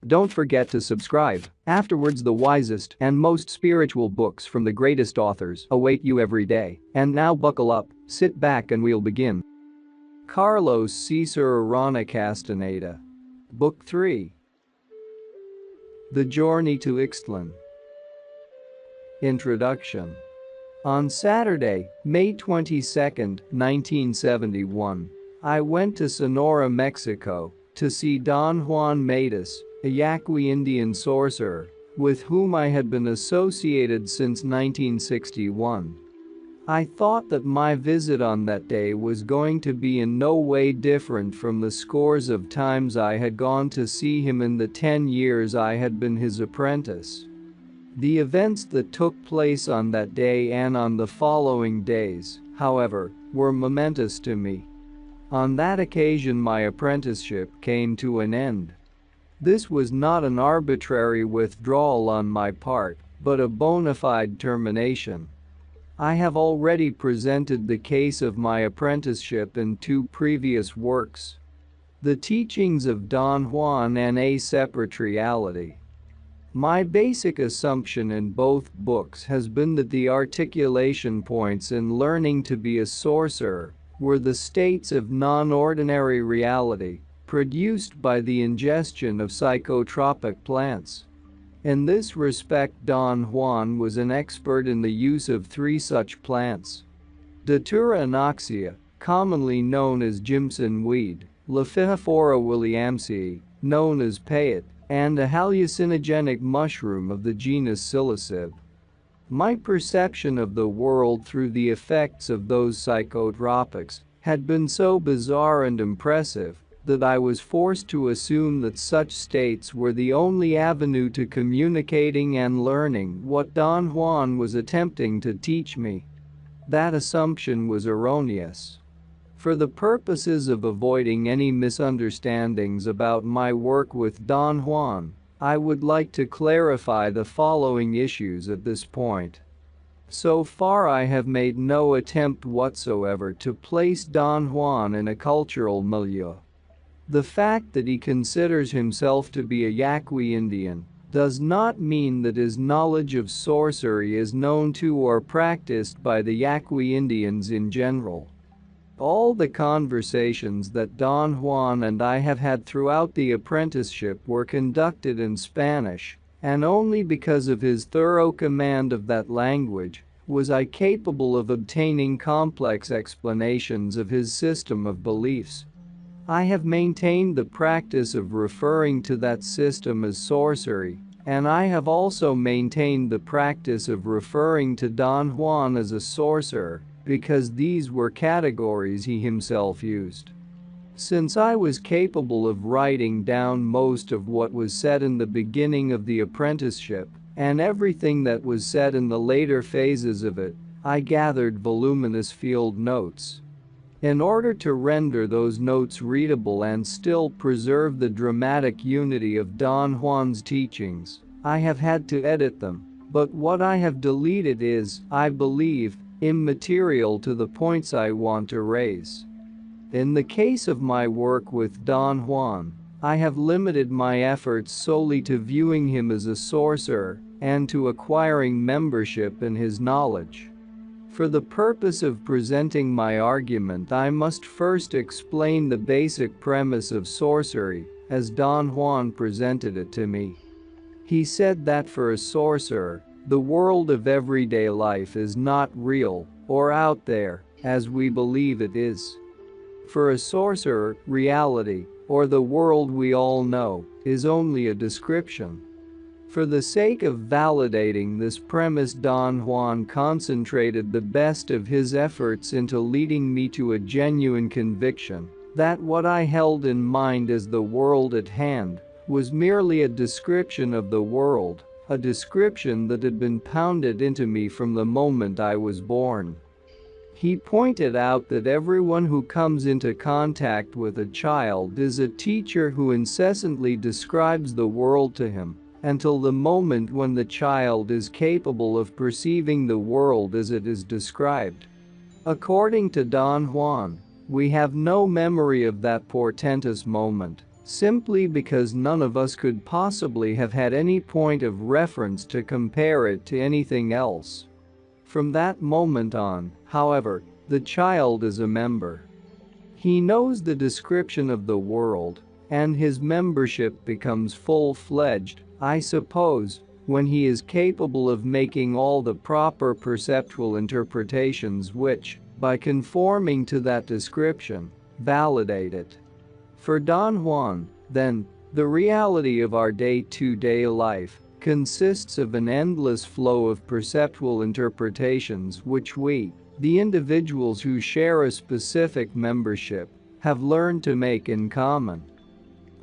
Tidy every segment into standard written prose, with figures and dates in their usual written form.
Don't forget to subscribe. Afterwards, the wisest and most spiritual books from the greatest authors await you every day. And now buckle up, sit back and we'll begin. Carlos Castaneda. Book 3. The Journey to Ixtlan. Introduction. On Saturday, May 22, 1971, I went to Sonora, Mexico, to see Don Juan Matus, a Yaqui Indian sorcerer, with whom I had been associated since 1961. I thought that my visit on that day was going to be in no way different from the scores of times I had gone to see him in the 10 years I had been his apprentice. The events that took place on that day and on the following days, however, were momentous to me. On that occasion my apprenticeship came to an end. This was not an arbitrary withdrawal on my part, but a bona fide termination. I have already presented the case of my apprenticeship in 2 previous works. The Teachings of Don Juan and A Separate Reality. My basic assumption in both books has been that the articulation points in learning to be a sorcerer were the states of non-ordinary reality produced by the ingestion of psychotropic plants. In this respect, Don Juan was an expert in the use of 3 such plants: Datura anoxia, commonly known as Jimson weed, Lepidophora williamsii, known as payet, and a hallucinogenic mushroom of the genus psilocybe. My perception of the world through the effects of those psychotropics had been so bizarre and impressive that I was forced to assume that such states were the only avenue to communicating and learning what Don Juan was attempting to teach me. That assumption was erroneous. For the purposes of avoiding any misunderstandings about my work with Don Juan, I would like to clarify the following issues at this point. So far I have made no attempt whatsoever to place Don Juan in a cultural milieu. The fact that he considers himself to be a Yaqui Indian does not mean that his knowledge of sorcery is known to or practiced by the Yaqui Indians in general. All the conversations that Don Juan and I have had throughout the apprenticeship were conducted in Spanish, and only because of his thorough command of that language was I capable of obtaining complex explanations of his system of beliefs. I have maintained the practice of referring to that system as sorcery, and I have also maintained the practice of referring to Don Juan as a sorcerer, because these were categories he himself used. Since I was capable of writing down most of what was said in the beginning of the apprenticeship, and everything that was said in the later phases of it, I gathered voluminous field notes. In order to render those notes readable and still preserve the dramatic unity of Don Juan's teachings, I have had to edit them, but what I have deleted is, I believe, immaterial to the points I want to raise. In the case of my work with Don Juan, I have limited my efforts solely to viewing him as a sorcerer and to acquiring membership in his knowledge. For the purpose of presenting my argument, I must first explain the basic premise of sorcery as Don Juan presented it to me. He said that for a sorcerer, the world of everyday life is not real or out there as we believe it is. For a sorcerer, reality, or the world we all know, is only a description. For the sake of validating this premise, Don Juan concentrated the best of his efforts into leading me to a genuine conviction that what I held in mind as the world at hand was merely a description of the world, a description that had been pounded into me from the moment I was born. He pointed out that everyone who comes into contact with a child is a teacher who incessantly describes the world to him, until the moment when the child is capable of perceiving the world as it is described. According to Don Juan, we have no memory of that portentous moment, simply because none of us could possibly have had any point of reference to compare it to anything else. From that moment on, however, the child is a member. He knows the description of the world, and his membership becomes full-fledged, I suppose, when he is capable of making all the proper perceptual interpretations which, by conforming to that description, validate it. For Don Juan, then, the reality of our day-to-day life consists of an endless flow of perceptual interpretations which we, the individuals who share a specific membership, have learned to make in common.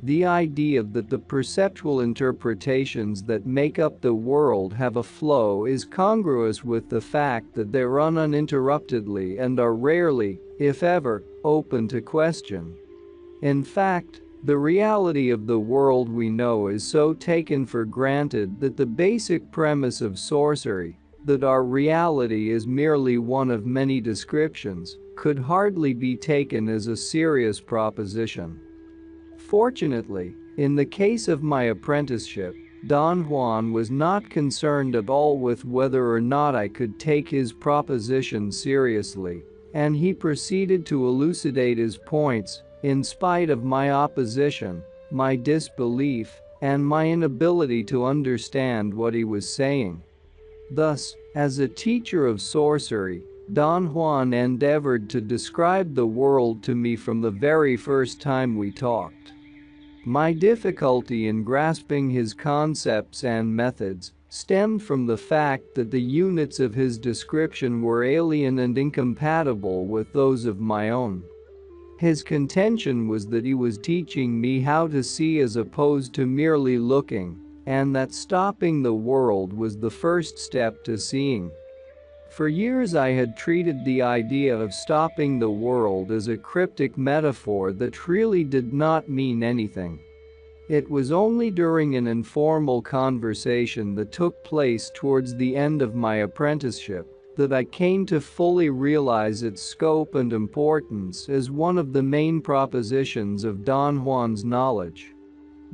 The idea that the perceptual interpretations that make up the world have a flow is congruous with the fact that they run uninterruptedly and are rarely, if ever, open to question. In fact, the reality of the world we know is so taken for granted that the basic premise of sorcery, that our reality is merely one of many descriptions, could hardly be taken as a serious proposition. Fortunately, in the case of my apprenticeship, Don Juan was not concerned at all with whether or not I could take his proposition seriously, and he proceeded to elucidate his points, in spite of my opposition, my disbelief, and my inability to understand what he was saying. Thus, as a teacher of sorcery, Don Juan endeavored to describe the world to me from the very first time we talked. My difficulty in grasping his concepts and methods stemmed from the fact that the units of his description were alien and incompatible with those of my own. His contention was that he was teaching me how to see as opposed to merely looking, and that stopping the world was the first step to seeing. For years I had treated the idea of stopping the world as a cryptic metaphor that really did not mean anything. It was only during an informal conversation that took place towards the end of my apprenticeship that I came to fully realize its scope and importance as one of the main propositions of Don Juan's knowledge.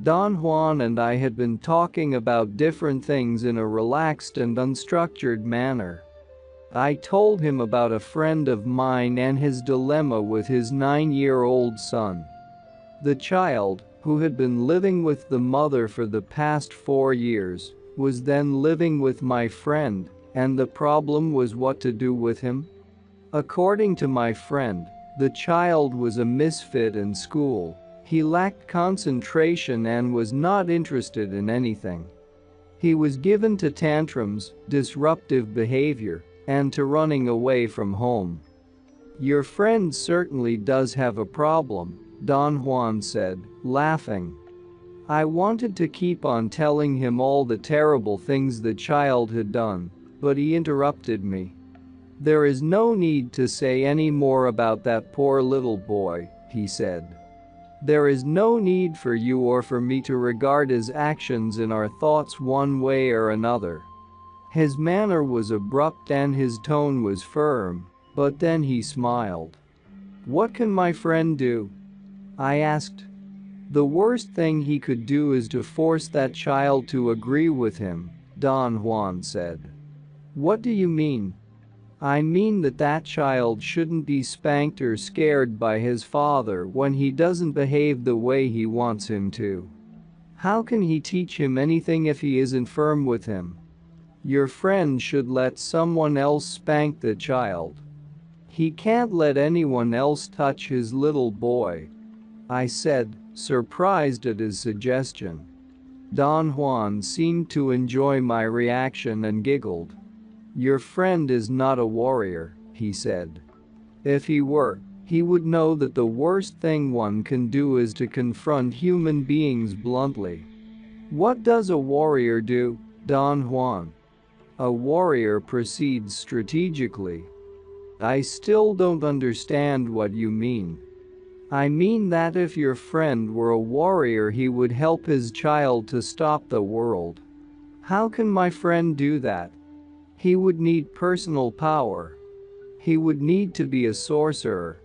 Don Juan and I had been talking about different things in a relaxed and unstructured manner. I told him about a friend of mine and his dilemma with his 9-year-old son. The child, who had been living with the mother for the past 4 years, was then living with my friend, and the problem was what to do with him. According to my friend, the child was a misfit in school. He lacked concentration and was not interested in anything. He was given to tantrums, disruptive behavior, and to running away from home. "Your friend certainly does have a problem," Don Juan said, laughing. I wanted to keep on telling him all the terrible things the child had done, but he interrupted me. "There is no need to say any more about that poor little boy," he said. "There is no need for you or for me to regard his actions in our thoughts one way or another." His manner was abrupt and his tone was firm, but then he smiled. "What can my friend do?" I asked. "The worst thing he could do is to force that child to agree with him," Don Juan said. "What do you mean?" "I mean that child shouldn't be spanked or scared by his father when he doesn't behave the way he wants him to. How can he teach him anything if he isn't firm with him? Your friend should let someone else spank the child. He can't let anyone else touch his little boy," I said, surprised at his suggestion. Don Juan seemed to enjoy my reaction and giggled. "Your friend is not a warrior," he said. "If he were, he would know that the worst thing one can do is to confront human beings bluntly." "What does a warrior do, Don Juan?" "A warrior proceeds strategically." "I still don't understand what you mean." "I mean that if your friend were a warrior he would help his child to stop the world." "How can my friend do that?" "He would need personal power. He would need to be a sorcerer.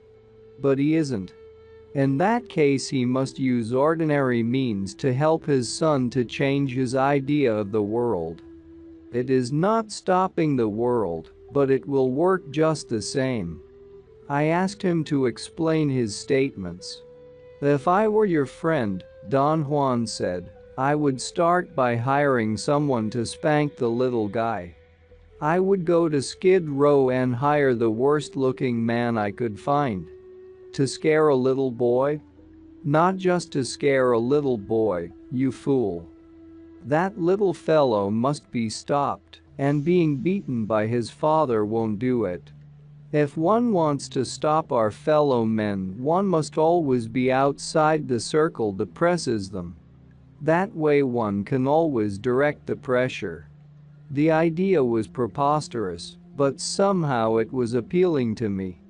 But he isn't." In that case, he must use ordinary means to help his son to change his idea of the world. It is not stopping the world, but it will work just the same. I asked him to explain his statements. If I were your friend, Don Juan said, I would start by hiring someone to spank the little guy. I would go to Skid Row and hire the worst-looking man I could find. To scare a little boy? Not just to scare a little boy, you fool. That little fellow must be stopped, and being beaten by his father won't do it. If one wants to stop our fellow men, one must always be outside the circle that presses them. That way one can always direct the pressure. The idea was preposterous, but somehow it was appealing to me.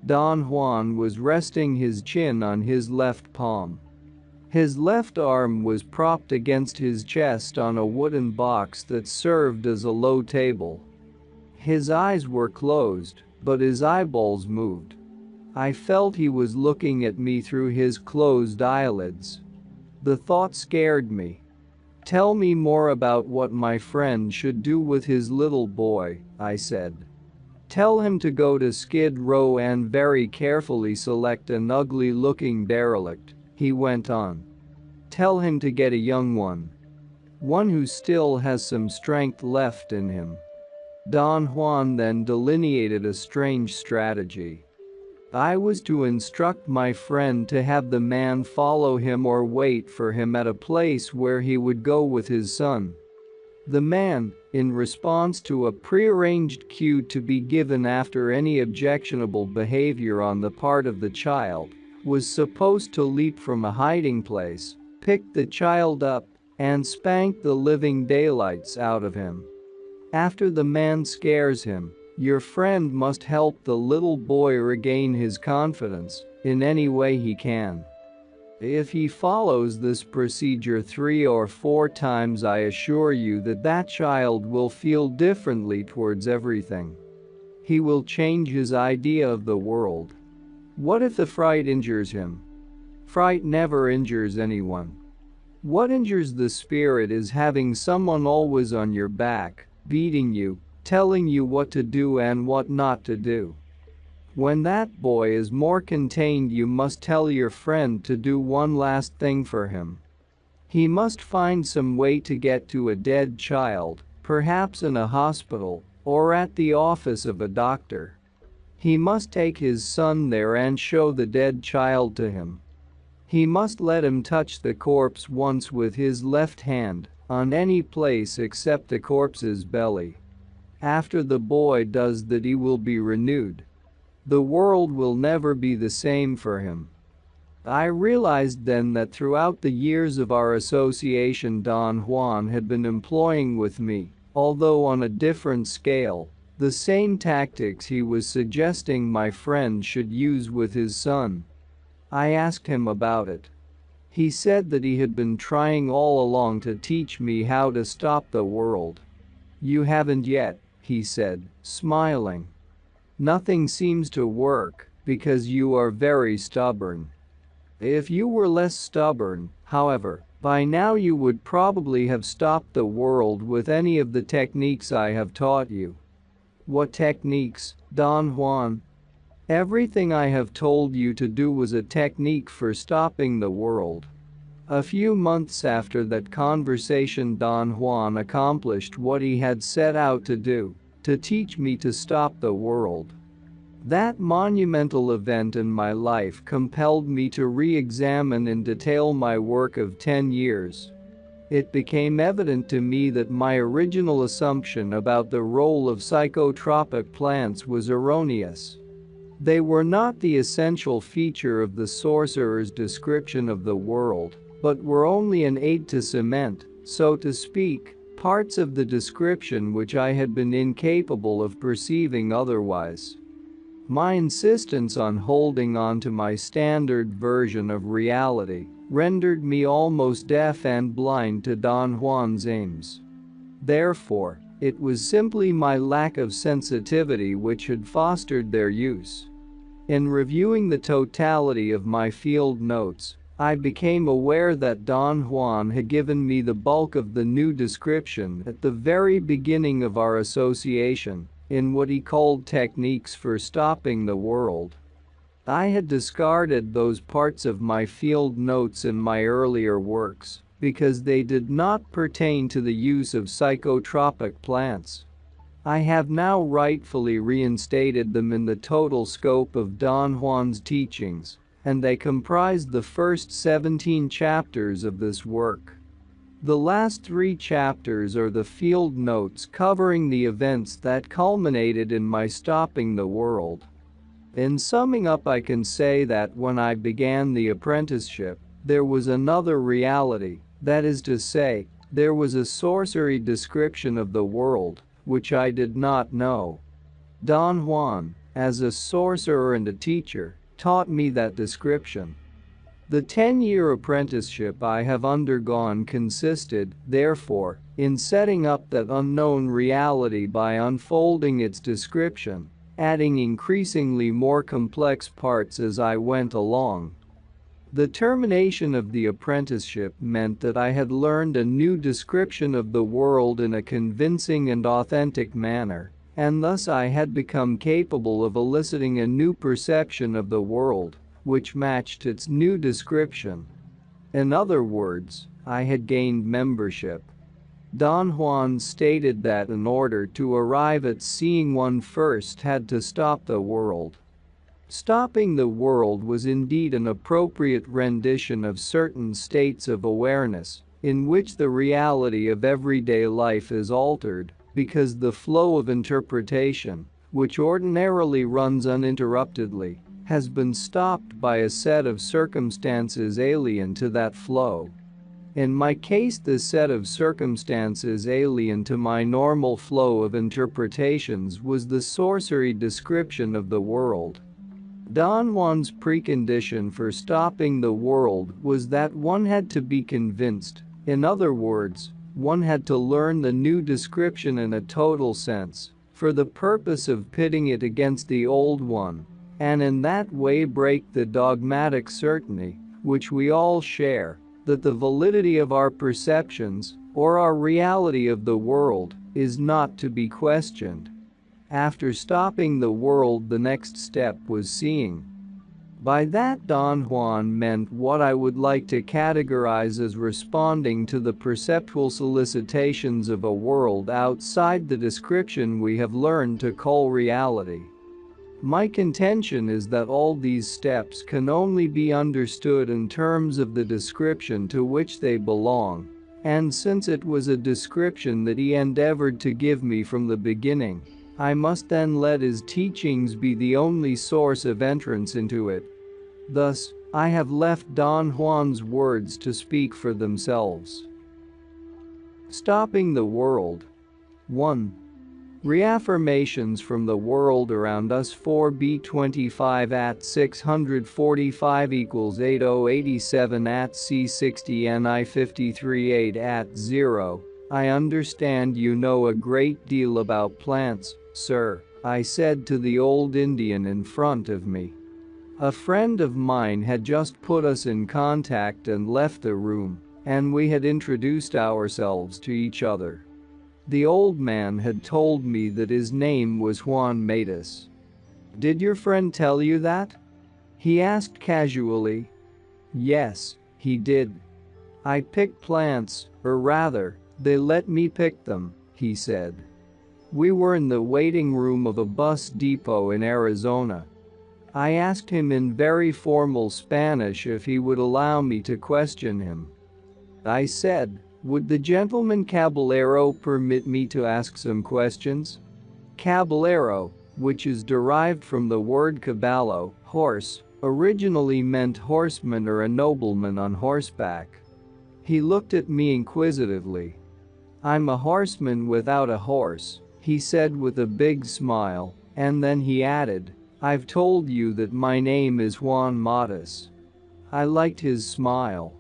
Don Juan was resting his chin on his left palm. His left arm was propped against his chest on a wooden box that served as a low table. His eyes were closed, but his eyeballs moved. I felt he was looking at me through his closed eyelids. The thought scared me. Tell me more about what my friend should do with his little boy, I said. Tell him to go to Skid Row and very carefully select an ugly-looking derelict, he went on. Tell him to get a young one. One who still has some strength left in him. Don Juan then delineated a strange strategy. I was to instruct my friend to have the man follow him or wait for him at a place where he would go with his son. The man, in response to a prearranged cue to be given after any objectionable behavior on the part of the child, was supposed to leap from a hiding place, pick the child up, and spank the living daylights out of him. After the man scares him, your friend must help the little boy regain his confidence in any way he can. If he follows this procedure 3 or 4 times, I assure you that child will feel differently towards everything. He will change his idea of the world. What if the fright injures him? Fright never injures anyone. What injures the spirit is having someone always on your back, beating you, telling you what to do and what not to do. When that boy is more contained, you must tell your friend to do one last thing for him. He must find some way to get to a dead child, perhaps in a hospital, or at the office of a doctor. He must take his son there and show the dead child to him. He must let him touch the corpse once with his left hand, on any place except the corpse's belly. After the boy does that, he will be renewed. The world will never be the same for him. I realized then that throughout the years of our association, Don Juan had been employing with me, although on a different scale, the same tactics he was suggesting my friend should use with his son. I asked him about it. He said that he had been trying all along to teach me how to stop the world. You haven't yet, he said, smiling. Nothing seems to work, because you are very stubborn. If you were less stubborn, however, by now you would probably have stopped the world with any of the techniques I have taught you. What techniques, Don Juan? Everything I have told you to do was a technique for stopping the world. A few months after that conversation, Don Juan accomplished what he had set out to do, to teach me to stop the world. That monumental event in my life compelled me to re-examine in detail my work of 10 years. It became evident to me that my original assumption about the role of psychotropic plants was erroneous. They were not the essential feature of the sorcerer's description of the world, but were only an aid to cement, so to speak, parts of the description which I had been incapable of perceiving otherwise. My insistence on holding on to my standard version of reality rendered me almost deaf and blind to Don Juan's aims. Therefore, it was simply my lack of sensitivity which had fostered their use. In reviewing the totality of my field notes, I became aware that Don Juan had given me the bulk of the new description at the very beginning of our association, in what he called techniques for stopping the world. I had discarded those parts of my field notes in my earlier works because they did not pertain to the use of psychotropic plants. I have now rightfully reinstated them in the total scope of Don Juan's teachings, and they comprise the first 17 chapters of this work. The last 3 chapters are the field notes covering the events that culminated in my stopping the world. In summing up, I can say that when I began the apprenticeship, there was another reality, that is to say, there was a sorcery description of the world, which I did not know. Don Juan, as a sorcerer and a teacher, taught me that description. The 10-year apprenticeship I have undergone consisted, therefore, in setting up that unknown reality by unfolding its description, adding increasingly more complex parts as I went along. The termination of the apprenticeship meant that I had learned a new description of the world in a convincing and authentic manner, and thus I had become capable of eliciting a new perception of the world, which matched its new description. In other words, I had gained membership. Don Juan stated that in order to arrive at seeing, one first had to stop the world. Stopping the world was indeed an appropriate rendition of certain states of awareness, in which the reality of everyday life is altered, because the flow of interpretation, which ordinarily runs uninterruptedly, has been stopped by a set of circumstances alien to that flow. In my case, the set of circumstances alien to my normal flow of interpretations was the sorcery description of the world. Don Juan's precondition for stopping the world was that one had to be convinced, in other words, one had to learn the new description in a total sense, for the purpose of pitting it against the old one, and in that way break the dogmatic certainty, which we all share, that the validity of our perceptions, or our reality of the world, is not to be questioned. After stopping the world, the next step was seeing. By that, Don Juan meant what I would like to categorize as responding to the perceptual solicitations of a world outside the description we have learned to call reality. My contention is that all these steps can only be understood in terms of the description to which they belong, and since it was a description that he endeavored to give me from the beginning, I must then let his teachings be the only source of entrance into it. Thus, I have left Don Juan's words to speak for themselves. Stopping the world. 1. Reaffirmations from the world around us. 4b25 at 645 equals 8087 at c60 ni 538 at 0. I understand you know a great deal about plants, sir, I said to the old Indian in front of me. A friend of mine had just put us in contact and left the room, and we had introduced ourselves to each other. The old man had told me that his name was Juan Matus. Did your friend tell you that? He asked casually. Yes, he did. I pick plants, or rather, they let me pick them, he said. We were in the waiting room of a bus depot in Arizona. I asked him in very formal Spanish if he would allow me to question him. I said, would the gentleman caballero permit me to ask some questions? Caballero, which is derived from the word caballo, horse, originally meant horseman or a nobleman on horseback. He looked at me inquisitively. I'm a horseman without a horse, he said with a big smile, and then he added, I've told you that my name is Juan Matus. I liked his smile.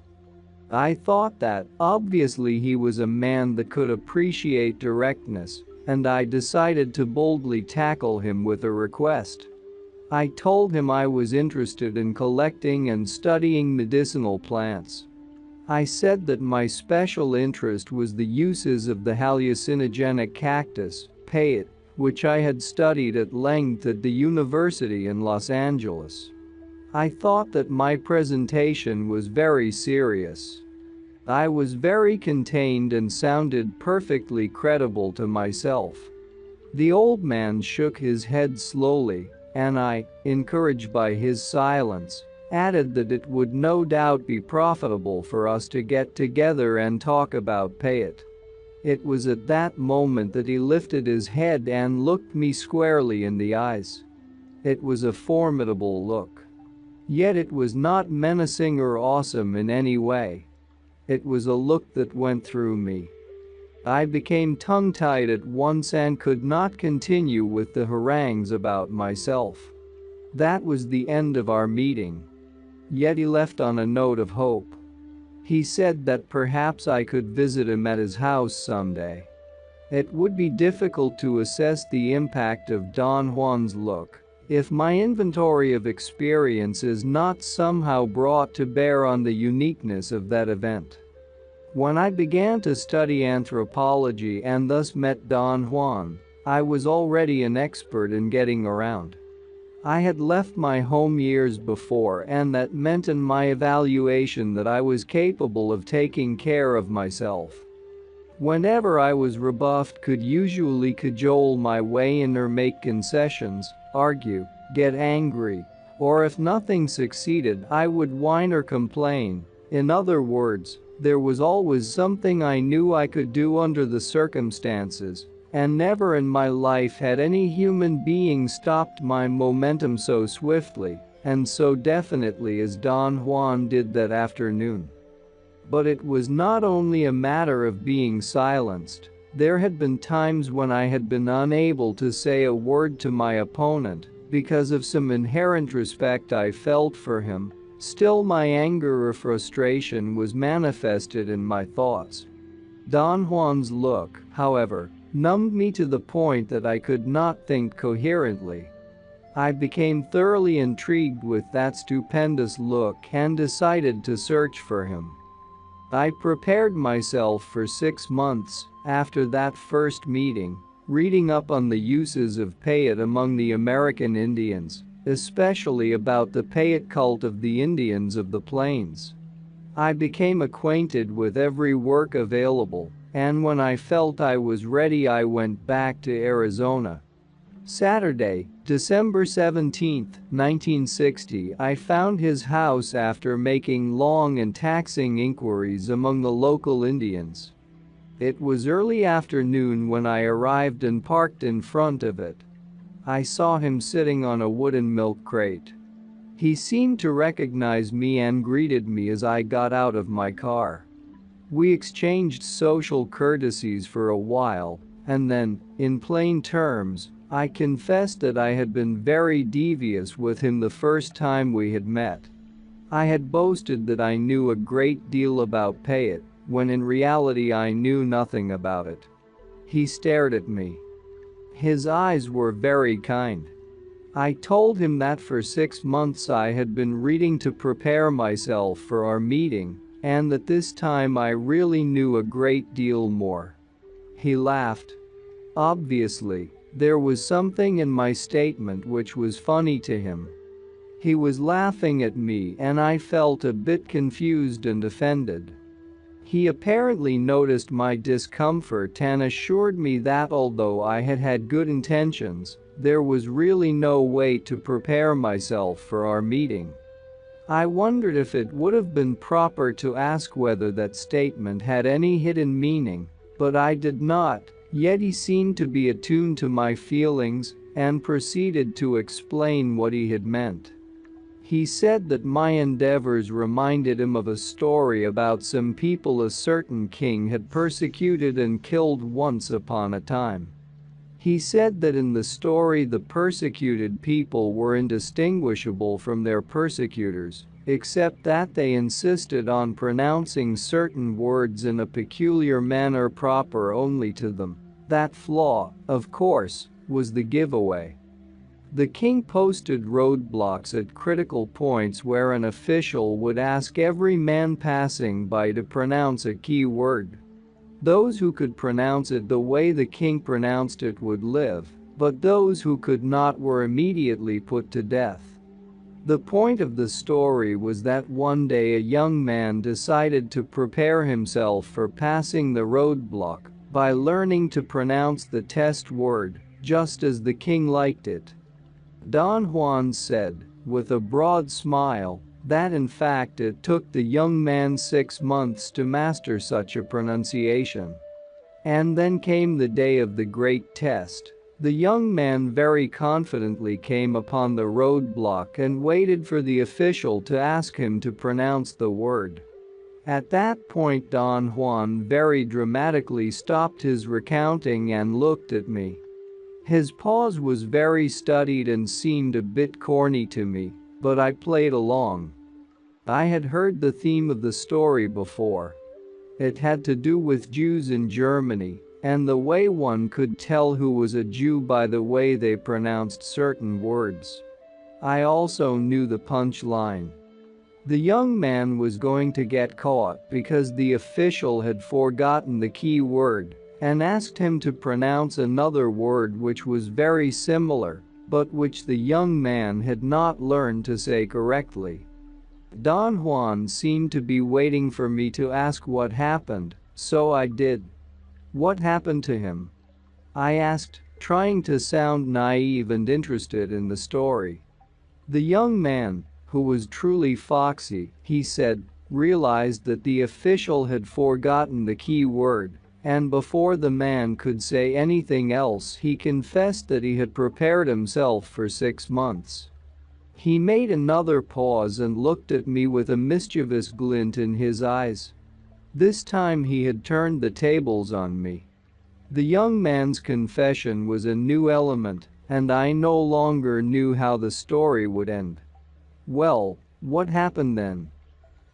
I thought that, obviously, he was a man that could appreciate directness, and I decided to boldly tackle him with a request. I told him I was interested in collecting and studying medicinal plants. I said that my special interest was the uses of the hallucinogenic cactus, payet, which I had studied at length at the university in Los Angeles. I thought that my presentation was very serious. I was very contained and sounded perfectly credible to myself. The old man shook his head slowly, and I, encouraged by his silence, added that it would no doubt be profitable for us to get together and talk about payet. It was at that moment that he lifted his head and looked me squarely in the eyes. It was a formidable look. Yet it was not menacing or awesome in any way. It was a look that went through me. I became tongue-tied at once and could not continue with the harangues about myself. That was the end of our meeting. Yet he left on a note of hope. He said that perhaps I could visit him at his house someday. It would be difficult to assess the impact of Don Juan's look if my inventory of experience is not somehow brought to bear on the uniqueness of that event. When I began to study anthropology and thus met Don Juan, I was already an expert in getting around. I had left my home years before, and that meant in my evaluation that I was capable of taking care of myself. Whenever I was rebuffed, could usually cajole my way in or make concessions, argue, get angry, or if nothing succeeded, I would whine or complain. In other words, there was always something I knew I could do under the circumstances, and never in my life had any human being stopped my momentum so swiftly and so definitely as Don Juan did that afternoon. But it was not only a matter of being silenced. There had been times when I had been unable to say a word to my opponent because of some inherent respect I felt for him. Still, my anger or frustration was manifested in my thoughts. Don Juan's look, however, numbed me to the point that I could not think coherently. I became thoroughly intrigued with that stupendous look and decided to search for him. I prepared myself for 6 months after that first meeting, reading up on the uses of payet among the American Indians, especially about the payet cult of the Indians of the Plains. I became acquainted with every work available, and when I felt I was ready, I went back to Arizona. Saturday, December 17, 1960, I found his house after making long and taxing inquiries among the local Indians. It was early afternoon when I arrived and parked in front of it. I saw him sitting on a wooden milk crate. He seemed to recognize me and greeted me as I got out of my car. We exchanged social courtesies for a while, and then, in plain terms, I confessed that I had been very devious with him the first time we had met. I had boasted that I knew a great deal about payet, when in reality I knew nothing about it. He stared at me. His eyes were very kind. I told him that for 6 months I had been reading to prepare myself for our meeting, and that this time I really knew a great deal more. He laughed. Obviously, there was something in my statement which was funny to him. He was laughing at me and I felt a bit confused and offended. He apparently noticed my discomfort and assured me that although I had had good intentions, there was really no way to prepare myself for our meeting. I wondered if it would have been proper to ask whether that statement had any hidden meaning, but I did not, yet he seemed to be attuned to my feelings and proceeded to explain what he had meant. He said that my endeavors reminded him of a story about some people a certain king had persecuted and killed once upon a time. He said that in the story the persecuted people were indistinguishable from their persecutors, except that they insisted on pronouncing certain words in a peculiar manner proper only to them. That flaw, of course, was the giveaway. The king posted roadblocks at critical points where an official would ask every man passing by to pronounce a key word. Those who could pronounce it the way the king pronounced it would live, but those who could not were immediately put to death. The point of the story was that one day a young man decided to prepare himself for passing the roadblock by learning to pronounce the test word, just as the king liked it. Don Juan said, with a broad smile, that in fact it took the young man 6 months to master such a pronunciation. And then came the day of the great test. The young man very confidently came upon the roadblock and waited for the official to ask him to pronounce the word. At that point Don Juan very dramatically stopped his recounting and looked at me. His pause was very studied and seemed a bit corny to me, but I played along. I had heard the theme of the story before. It had to do with Jews in Germany, and the way one could tell who was a Jew by the way they pronounced certain words. I also knew the punchline. The young man was going to get caught because the official had forgotten the key word and asked him to pronounce another word which was very similar, but which the young man had not learned to say correctly. Don Juan seemed to be waiting for me to ask what happened, so I did. What happened to him? I asked, trying to sound naive and interested in the story. The young man, who was truly foxy, he said, realized that the official had forgotten the key word, and before the man could say anything else he confessed that he had prepared himself for 6 months. He made another pause and looked at me with a mischievous glint in his eyes. This time he had turned the tables on me. The young man's confession was a new element, and I no longer knew how the story would end. Well, what happened then?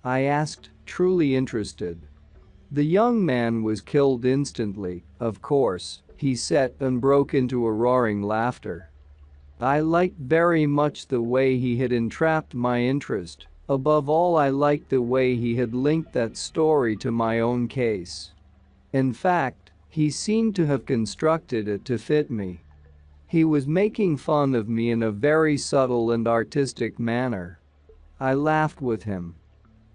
I asked, truly interested. The young man was killed instantly, of course, he said and broke into a roaring laughter. I liked very much the way he had entrapped my interest. Above all, I liked the way he had linked that story to my own case. In fact, he seemed to have constructed it to fit me. He was making fun of me in a very subtle and artistic manner. I laughed with him.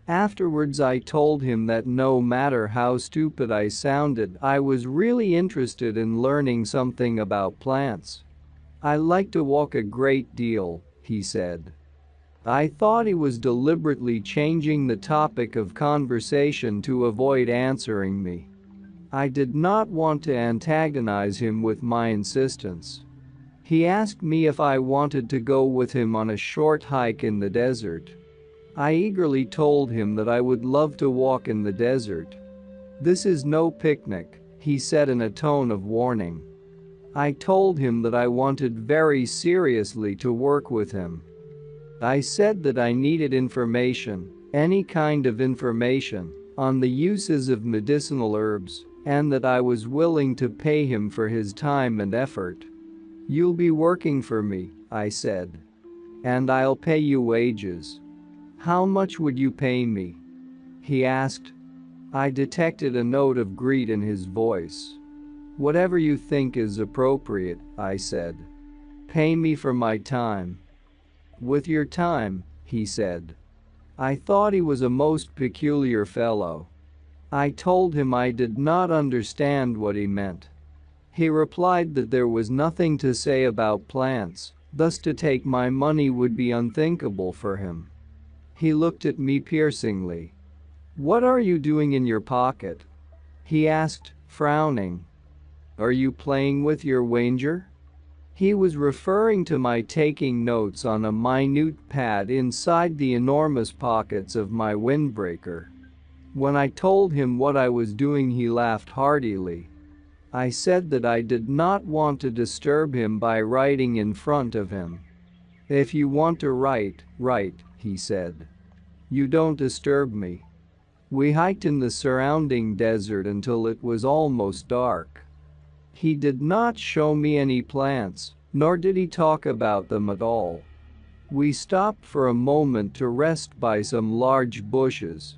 Afterwards I told him that no matter how stupid I sounded, I was really interested in learning something about plants. I like to walk a great deal, he said. I thought he was deliberately changing the topic of conversation to avoid answering me. I did not want to antagonize him with my insistence. He asked me if I wanted to go with him on a short hike in the desert. I eagerly told him that I would love to walk in the desert. This is no picnic, he said in a tone of warning. I told him that I wanted very seriously to work with him. I said that I needed information, any kind of information, on the uses of medicinal herbs, and that I was willing to pay him for his time and effort. You'll be working for me, I said. And I'll pay you wages. How much would you pay me? He asked. I detected a note of greed in his voice. Whatever you think is appropriate, I said. Pay me for my time. With your time, he said. I thought he was a most peculiar fellow. I told him I did not understand what he meant. He replied that there was nothing to say about plants, thus to take my money would be unthinkable for him. He looked at me piercingly. What are you doing in your pocket? He asked, frowning. Are you playing with your wager? He was referring to my taking notes on a minute pad inside the enormous pockets of my windbreaker. When I told him what I was doing, he laughed heartily. I said that I did not want to disturb him by writing in front of him. If you want to write, he said. You don't disturb me. We hiked in the surrounding desert until it was almost dark. He did not show me any plants, nor did he talk about them at all. We stopped for a moment to rest by some large bushes.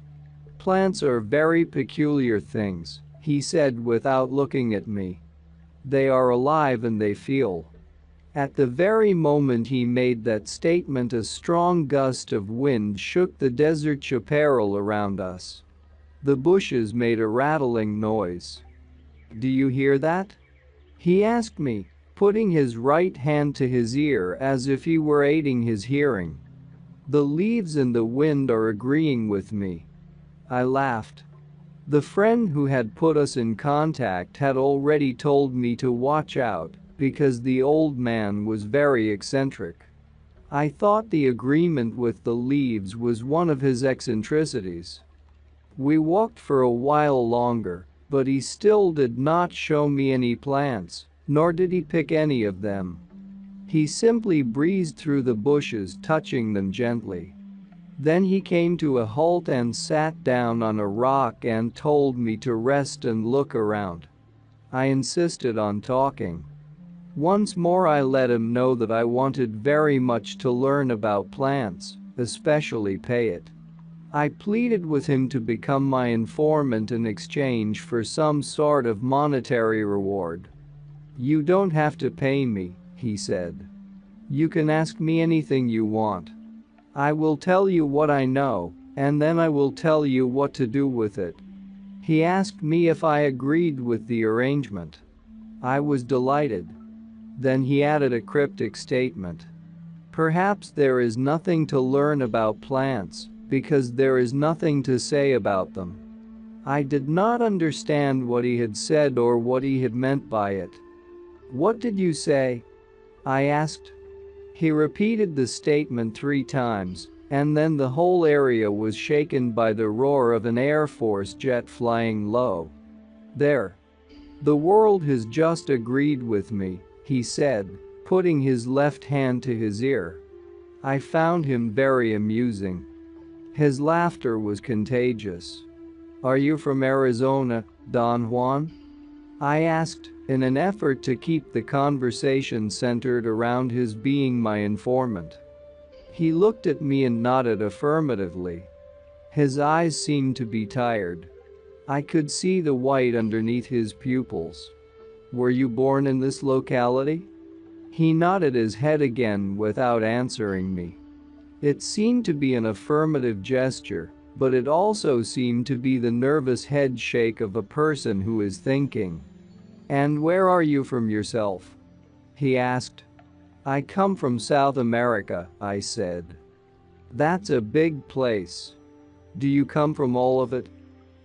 "Plants are very peculiar things," he said without looking at me. "They are alive and they feel." At the very moment he made that statement, a strong gust of wind shook the desert chaparral around us. The bushes made a rattling noise. "Do you hear that?" he asked me, putting his right hand to his ear as if he were aiding his hearing. "The leaves and the wind are agreeing with me." I laughed. The friend who had put us in contact had already told me to watch out because the old man was very eccentric. I thought the agreement with the leaves was one of his eccentricities. We walked for a while longer, but he still did not show me any plants, nor did he pick any of them. He simply breezed through the bushes, touching them gently. Then he came to a halt and sat down on a rock and told me to rest and look around. I insisted on talking. Once more I let him know that I wanted very much to learn about plants, especially payet. I pleaded with him to become my informant in exchange for some sort of monetary reward. "You don't have to pay me," he said. "You can ask me anything you want. I will tell you what I know, and then I will tell you what to do with it." He asked me if I agreed with the arrangement. I was delighted. Then he added a cryptic statement. "Perhaps there is nothing to learn about plants, because there is nothing to say about them." I did not understand what he had said or what he had meant by it. "What did you say?" I asked. He repeated the statement 3 times, and then the whole area was shaken by the roar of an Air Force jet flying low. "There. The world has just agreed with me," he said, putting his left hand to his ear. I found him very amusing. His laughter was contagious. "Are you from Arizona, Don Juan?" I asked, in an effort to keep the conversation centered around his being my informant. He looked at me and nodded affirmatively. His eyes seemed to be tired. I could see the white underneath his pupils. "Were you born in this locality?" He nodded his head again without answering me. It seemed to be an affirmative gesture, but it also seemed to be the nervous head shake of a person who is thinking. "And where are you from yourself?" he asked. "I come from South America," I said. "That's a big place. Do you come from all of it?"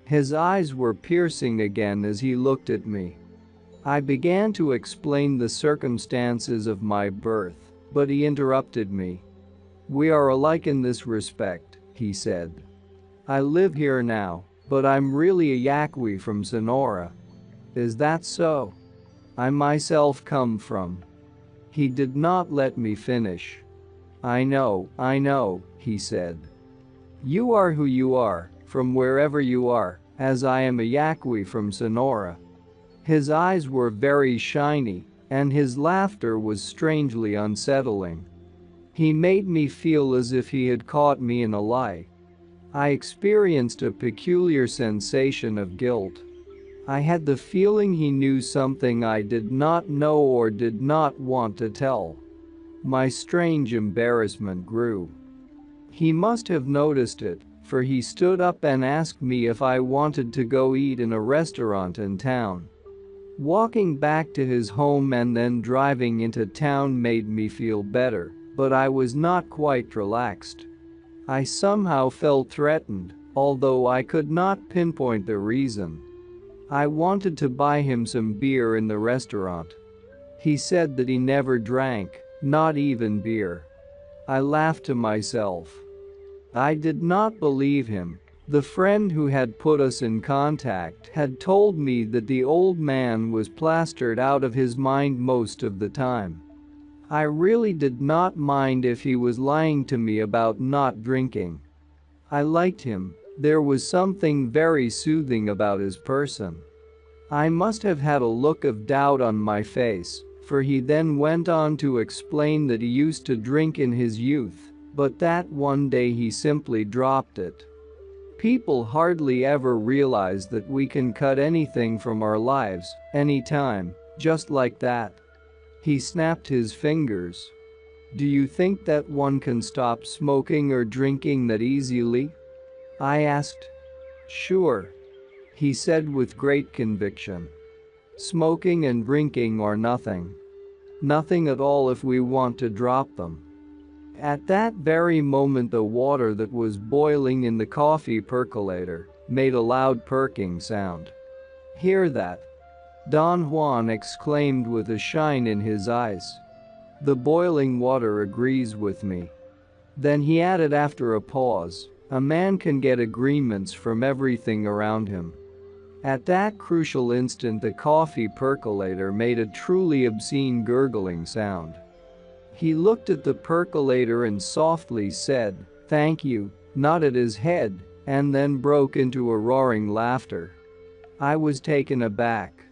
His eyes were piercing again as he looked at me. I began to explain the circumstances of my birth, but he interrupted me. "We are alike in this respect," he said. "I live here now, but I'm really a Yaqui from Sonora." "Is that so? I myself come from." He did not let me finish. I know," he said. "You are who you are, from wherever you are, as I am a Yaqui from Sonora." His eyes were very shiny, and his laughter was strangely unsettling. He made me feel as if he had caught me in a lie. I experienced a peculiar sensation of guilt. I had the feeling he knew something I did not know or did not want to tell. My strange embarrassment grew. He must have noticed it, for he stood up and asked me if I wanted to go eat in a restaurant in town. Walking back to his home and then driving into town made me feel better, but I was not quite relaxed. I somehow felt threatened, although I could not pinpoint the reason. I wanted to buy him some beer in the restaurant. He said that he never drank, not even beer. I laughed to myself. I did not believe him. The friend who had put us in contact had told me that the old man was plastered out of his mind most of the time. I really did not mind if he was lying to me about not drinking. I liked him. There was something very soothing about his person. I must have had a look of doubt on my face, for he then went on to explain that he used to drink in his youth, but that one day he simply dropped it. People hardly ever realize that we can cut anything from our lives, anytime, just like that. He snapped his fingers. Do you think that one can stop smoking or drinking that easily? I asked. Sure. He said with great conviction. Smoking and drinking are nothing. Nothing at all if we want to drop them. At that very moment the water that was boiling in the coffee percolator made a loud perking sound. Hear that? Don Juan exclaimed with a shine in his eyes. The boiling water agrees with me. Then he added after a pause, a man can get agreements from everything around him. At that crucial instant the coffee percolator made a truly obscene gurgling sound. He looked at the percolator and softly said, "Thank you," nodded his head, and then broke into a roaring laughter. I was taken aback.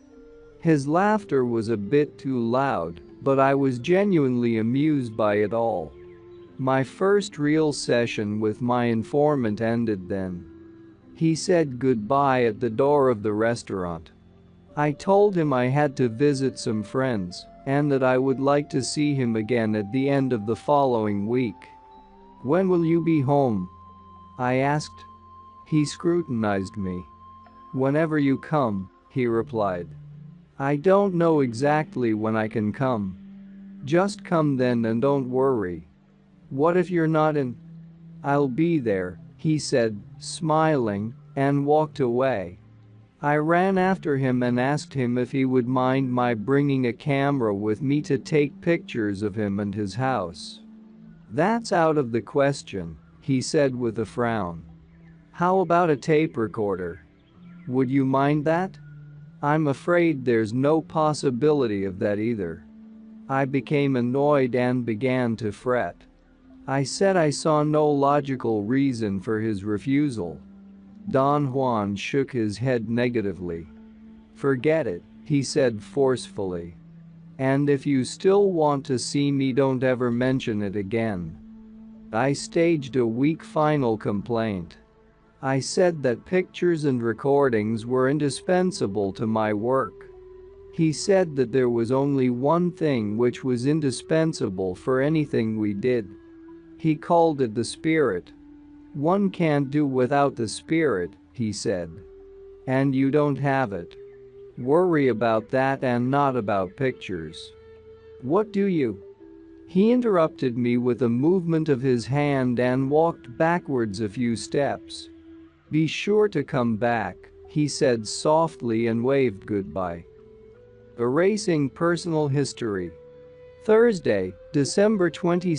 His laughter was a bit too loud, but I was genuinely amused by it all. My first real session with my informant ended then. He said goodbye at the door of the restaurant. I told him I had to visit some friends and that I would like to see him again at the end of the following week. When will you be home? I asked. He scrutinized me. Whenever you come, he replied. I don't know exactly when I can come. Just come then and don't worry. What if you're not in? I'll be there, he said, smiling, and walked away. I ran after him and asked him if he would mind my bringing a camera with me to take pictures of him and his house. That's out of the question, he said with a frown. How about a tape recorder? Would you mind that? I'm afraid there's no possibility of that either. I became annoyed and began to fret. I said I saw no logical reason for his refusal. Don Juan shook his head negatively. Forget it, he said forcefully. And if you still want to see me, don't ever mention it again. I staged a weak final complaint. I said that pictures and recordings were indispensable to my work. He said that there was only one thing which was indispensable for anything we did. He called it the spirit. One can't do without the spirit, he said. And you don't have it. Worry about that and not about pictures. What do you? He interrupted me with a movement of his hand and walked backwards a few steps. Be sure to come back, he said softly and waved goodbye. Erasing personal history. Thursday, December 22,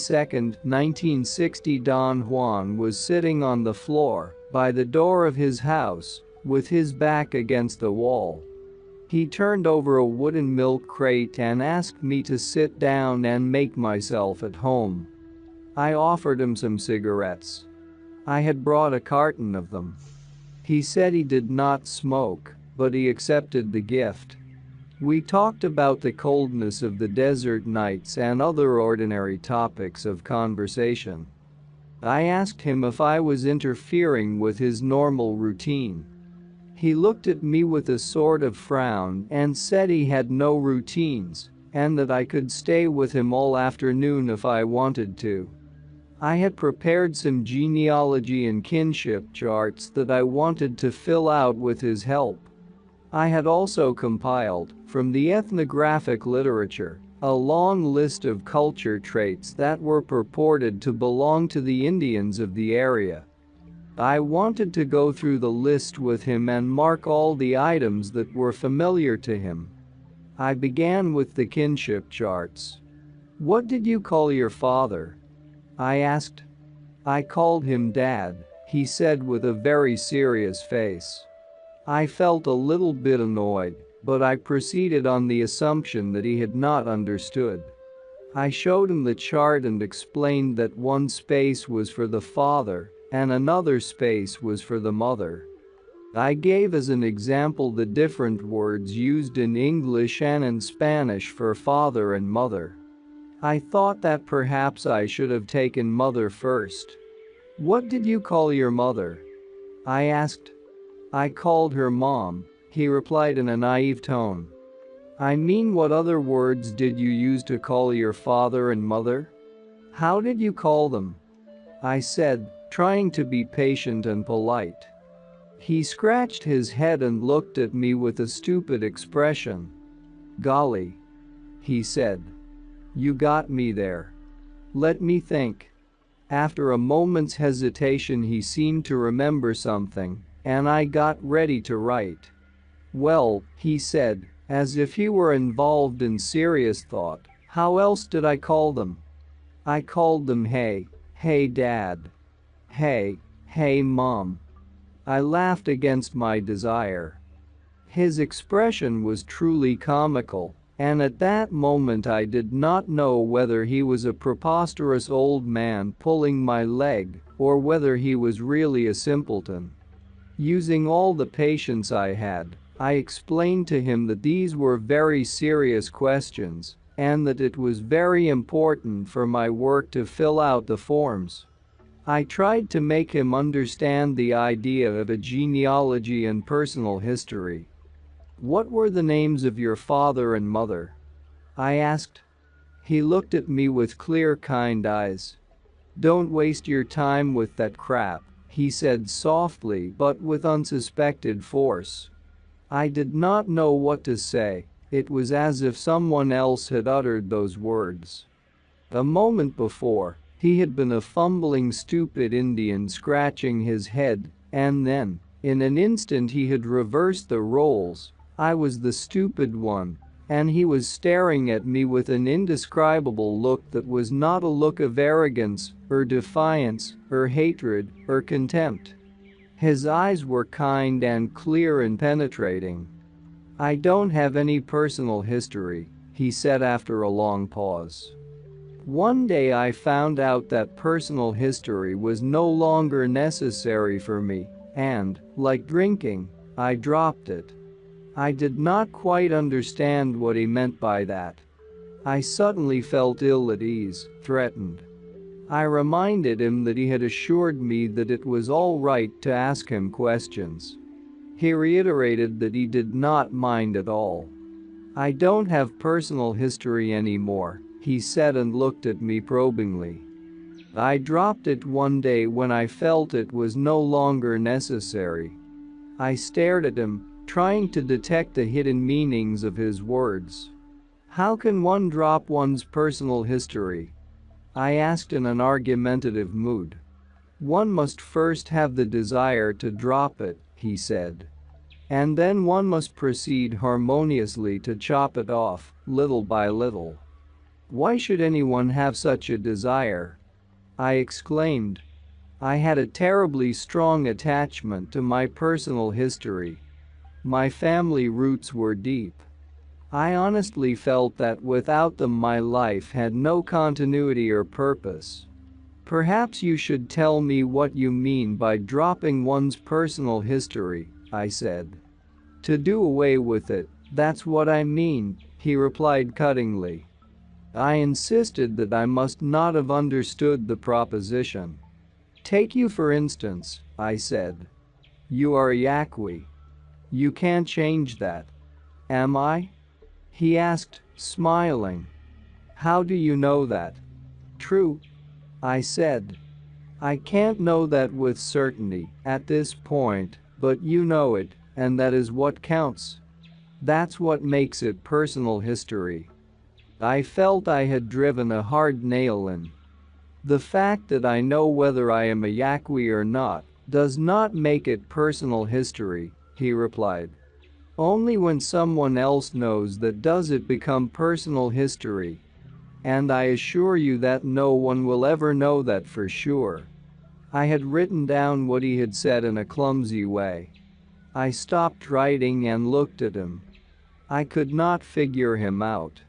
1960. Don Juan was sitting on the floor by the door of his house with his back against the wall. He turned over a wooden milk crate and asked me to sit down and make myself at home. I offered him some cigarettes. I had brought a carton of them. He said he did not smoke, but he accepted the gift. We talked about the coldness of the desert nights and other ordinary topics of conversation. I asked him if I was interfering with his normal routine. He looked at me with a sort of frown and said he had no routines and that I could stay with him all afternoon if I wanted to. I had prepared some genealogy and kinship charts that I wanted to fill out with his help. I had also compiled, from the ethnographic literature, a long list of culture traits that were purported to belong to the Indians of the area. I wanted to go through the list with him and mark all the items that were familiar to him. I began with the kinship charts. What did you call your father? I asked. I called him Dad, he said with a very serious face. I felt a little bit annoyed, but I proceeded on the assumption that he had not understood. I showed him the chart and explained that one space was for the father and another space was for the mother. I gave as an example the different words used in English and in Spanish for father and mother. I thought that perhaps I should have taken mother first. "What did you call your mother?" I asked. "I called her mom," he replied in a naive tone. "I mean, what other words did you use to call your father and mother? How did you call them?" I said, trying to be patient and polite. He scratched his head and looked at me with a stupid expression. "Golly," he said. "You got me there. Let me think." After a moment's hesitation, he seemed to remember something, and I got ready to write. "Well," he said, as if he were involved in serious thought, "how else did I call them? I called them hey, hey dad. Hey, hey mom." I laughed against my desire. His expression was truly comical, and at that moment I did not know whether he was a preposterous old man pulling my leg or whether he was really a simpleton. Using all the patience I had, I explained to him that these were very serious questions and that it was very important for my work to fill out the forms. I tried to make him understand the idea of a genealogy and personal history. "What were the names of your father and mother?" I asked. He looked at me with clear, kind eyes. "Don't waste your time with that crap," he said softly but with unsuspected force. I did not know what to say. It was as if someone else had uttered those words. A moment before, he had been a fumbling, stupid Indian scratching his head, and then, in an instant, he had reversed the roles. I was the stupid one, and he was staring at me with an indescribable look that was not a look of arrogance, or defiance, or hatred, or contempt. His eyes were kind and clear and penetrating. "I don't have any personal history," he said after a long pause. "One day I found out that personal history was no longer necessary for me, and, like drinking, I dropped it." I did not quite understand what he meant by that. I suddenly felt ill at ease, threatened. I reminded him that he had assured me that it was all right to ask him questions. He reiterated that he did not mind at all. "I don't have personal history anymore," he said and looked at me probingly. "I dropped it one day when I felt it was no longer necessary." I stared at him, trying to detect the hidden meanings of his words. "How can one drop one's personal history?" I asked in an argumentative mood. "One must first have the desire to drop it," he said. "And then one must proceed harmoniously to chop it off, little by little." "Why should anyone have such a desire?" I exclaimed. I had a terribly strong attachment to my personal history. My family roots were deep. I honestly felt that without them my life had no continuity or purpose. "Perhaps you should tell me what you mean by dropping one's personal history," I said. "To do away with it, that's what I mean," he replied cuttingly. I insisted that I must not have understood the proposition. "Take you for instance," I said. "You are a Yaqui. You can't change that." "Am I?" he asked, smiling. "How do you know that?" "True," I said. "I can't know that with certainty at this point, but you know it, and that is what counts. That's what makes it personal history." I felt I had driven a hard nail in. "The fact that I know whether I am a Yaqui or not does not make it personal history," he replied. "Only when someone else knows that does it become personal history. And I assure you that no one will ever know that for sure." I had written down what he had said in a clumsy way. I stopped writing and looked at him. I could not figure him out.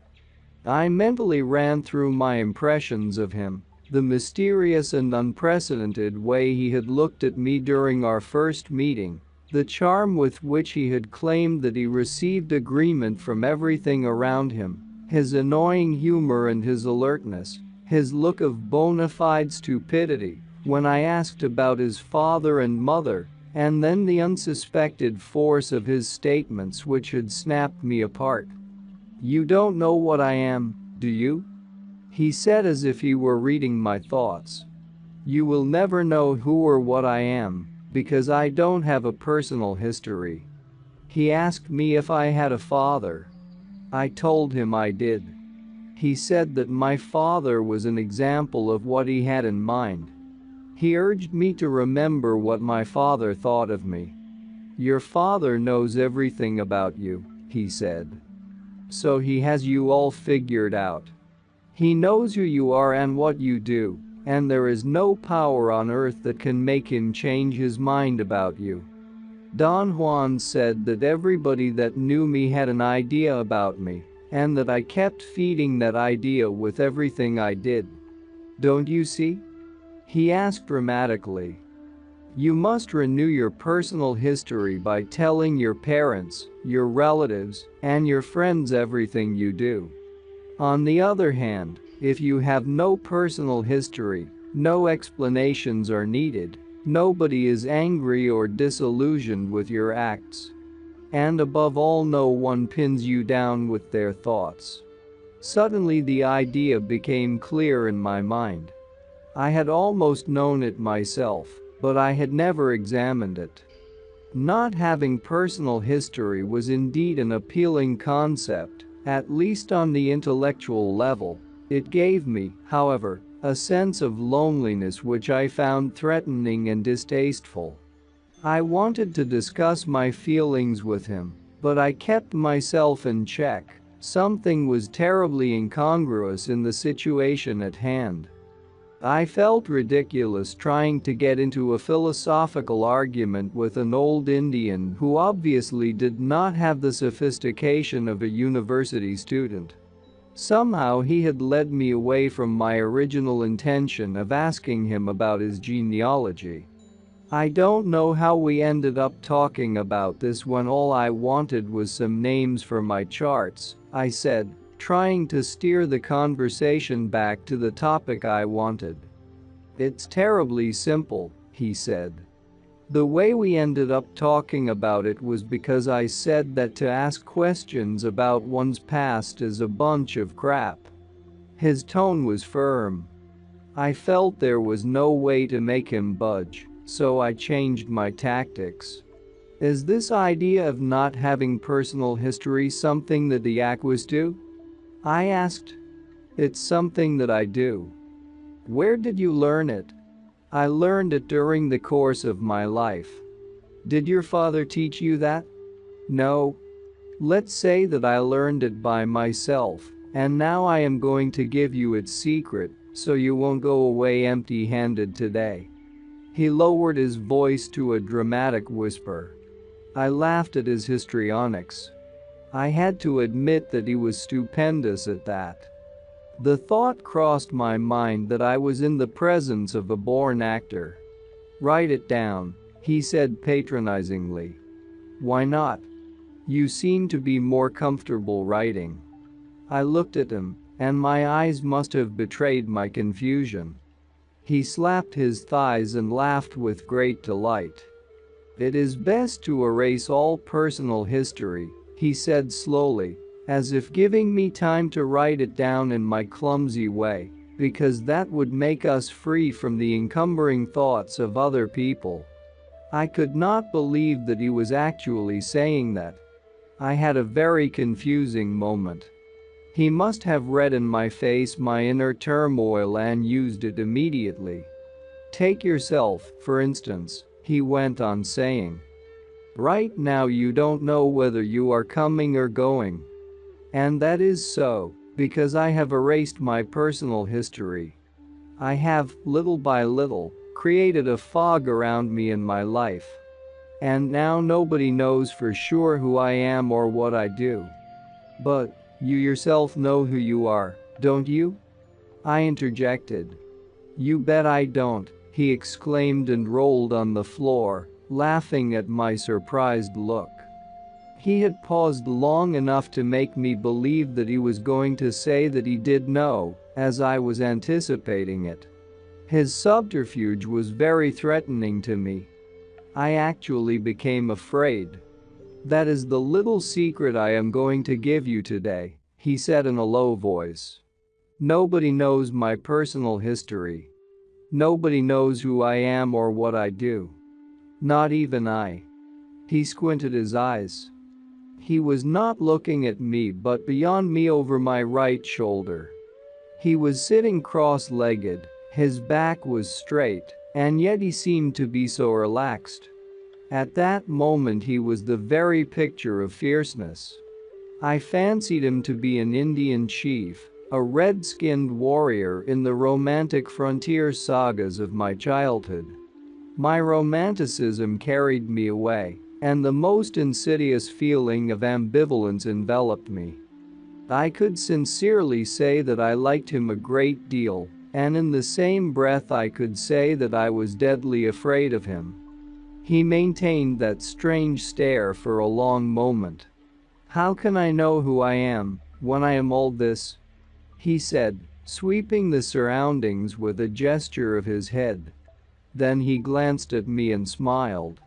I mentally ran through my impressions of him, the mysterious and unprecedented way he had looked at me during our first meeting, The charm with which he had claimed that he received agreement from everything around him, his annoying humor and his alertness, his look of bona fide stupidity when I asked about his father and mother, and then the unsuspected force of his statements which had snapped me apart. "You don't know what I am, do you?" he said as if he were reading my thoughts. "You will never know who or what I am, because I don't have a personal history." He asked me if I had a father. I told him I did. He said that my father was an example of what he had in mind. He urged me to remember what my father thought of me. "Your father knows everything about you," he said. "So he has you all figured out. He knows who you are and what you do, and there is no power on earth that can make him change his mind about you." Don Juan said that everybody that knew me had an idea about me, and that I kept feeding that idea with everything I did. "Don't you see?" he asked dramatically. "You must renew your personal history by telling your parents, your relatives, and your friends everything you do. On the other hand, if you have no personal history, no explanations are needed, nobody is angry or disillusioned with your acts. And above all, no one pins you down with their thoughts." Suddenly the idea became clear in my mind. I had almost known it myself, but I had never examined it. Not having personal history was indeed an appealing concept, at least on the intellectual level. It gave me, however, a sense of loneliness which I found threatening and distasteful. I wanted to discuss my feelings with him, but I kept myself in check. Something was terribly incongruous in the situation at hand. I felt ridiculous trying to get into a philosophical argument with an old Indian who obviously did not have the sophistication of a university student. Somehow he had led me away from my original intention of asking him about his genealogy. "I don't know how we ended up talking about this when all I wanted was some names for my charts," I said, trying to steer the conversation back to the topic I wanted. "It's terribly simple," he said. "The way we ended up talking about it was because I said that to ask questions about one's past is a bunch of crap." His tone was firm. I felt there was no way to make him budge, so I changed my tactics. "Is this idea of not having personal history something that the Yaquis do?" I asked. "It's something that I do." "Where did you learn it?" "I learned it during the course of my life." "Did your father teach you that?" "No. Let's say that I learned it by myself, and now I am going to give you its secret, so you won't go away empty-handed today." He lowered his voice to a dramatic whisper. I laughed at his histrionics. I had to admit that he was stupendous at that. The thought crossed my mind that I was in the presence of a born actor. "Write it down," he said patronizingly. "Why not? You seem to be more comfortable writing." I looked at him, and my eyes must have betrayed my confusion. He slapped his thighs and laughed with great delight. "It is best to erase all personal history," he said slowly, as if giving me time to write it down in my clumsy way, "because that would make us free from the encumbering thoughts of other people." I could not believe that he was actually saying that. I had a very confusing moment. He must have read in my face my inner turmoil and used it immediately. "Take yourself, for instance," he went on saying. "Right now you don't know whether you are coming or going. And that is so, because I have erased my personal history. I have, little by little, created a fog around me in my life. And now nobody knows for sure who I am or what I do." "But you yourself know who you are, don't you?" I interjected. "You bet I don't," he exclaimed and rolled on the floor, laughing at my surprised look. He had paused long enough to make me believe that he was going to say that he did know, as I was anticipating it. His subterfuge was very threatening to me. I actually became afraid. "That is the little secret I am going to give you today," he said in a low voice. "Nobody knows my personal history. Nobody knows who I am or what I do. Not even I." He squinted his eyes. He was not looking at me but beyond me over my right shoulder. He was sitting cross-legged, his back was straight, and yet he seemed to be so relaxed. At that moment he was the very picture of fierceness. I fancied him to be an Indian chief, a red-skinned warrior in the romantic frontier sagas of my childhood. My romanticism carried me away, and the most insidious feeling of ambivalence enveloped me. I could sincerely say that I liked him a great deal, and in the same breath I could say that I was deadly afraid of him. He maintained that strange stare for a long moment. "How can I know who I am when I am all this?" he said, sweeping the surroundings with a gesture of his head. Then he glanced at me and smiled.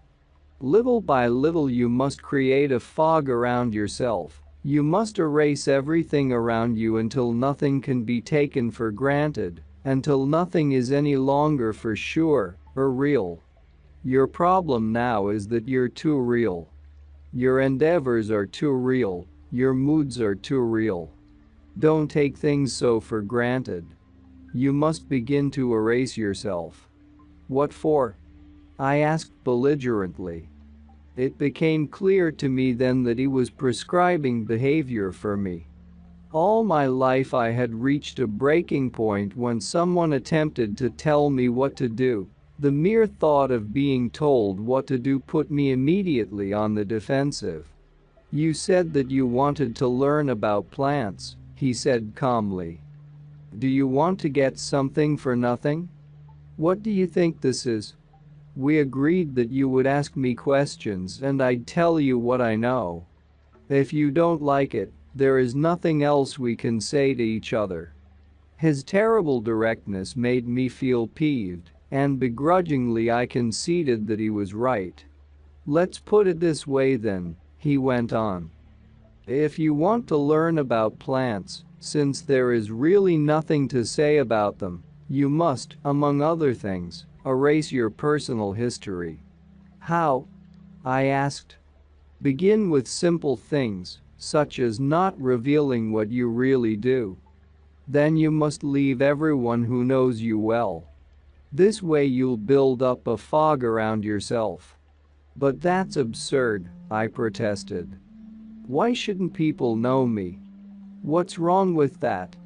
"Little by little you must create a fog around yourself. You must erase everything around you until nothing can be taken for granted, until nothing is any longer for sure or real. Your problem now is that you're too real. Your endeavors are too real, your moods are too real. Don't take things so for granted. You must begin to erase yourself." "What for?" I asked belligerently. It became clear to me then that he was prescribing behavior for me. All my life I had reached a breaking point when someone attempted to tell me what to do. The mere thought of being told what to do put me immediately on the defensive. "You said that you wanted to learn about plants," he said calmly. "Do you want to get something for nothing? What do you think this is?" We agreed that you would ask me questions and I'd tell you what I know. If you don't like it, there is nothing else we can say to each other. His terrible directness made me feel peeved, and begrudgingly I conceded that he was right. "Let's put it this way then," he went on. "If you want to learn about plants, since there is really nothing to say about them, you must, among other things, erase your personal history." "How?" I asked. "Begin with simple things, such as not revealing what you really do. Then you must leave everyone who knows you well. This way you'll build up a fog around yourself." "But that's absurd," I protested. "Why shouldn't people know me? What's wrong with that?"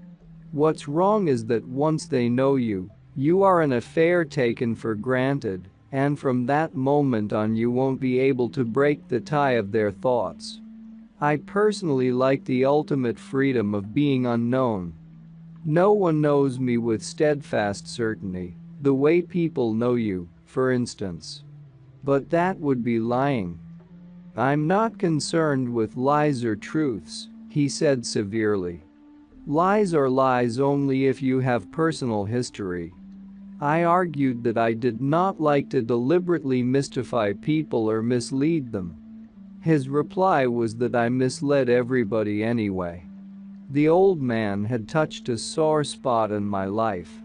"What's wrong is that once they know you, you are an affair taken for granted, and from that moment on you won't be able to break the tie of their thoughts. I personally like the ultimate freedom of being unknown. No one knows me with steadfast certainty, the way people know you, for instance. But that would be lying." "I'm not concerned with lies or truths," he said severely. "Lies are lies only if you have personal history." I argued that I did not like to deliberately mystify people or mislead them. His reply was that I misled everybody anyway. The old man had touched a sore spot in my life.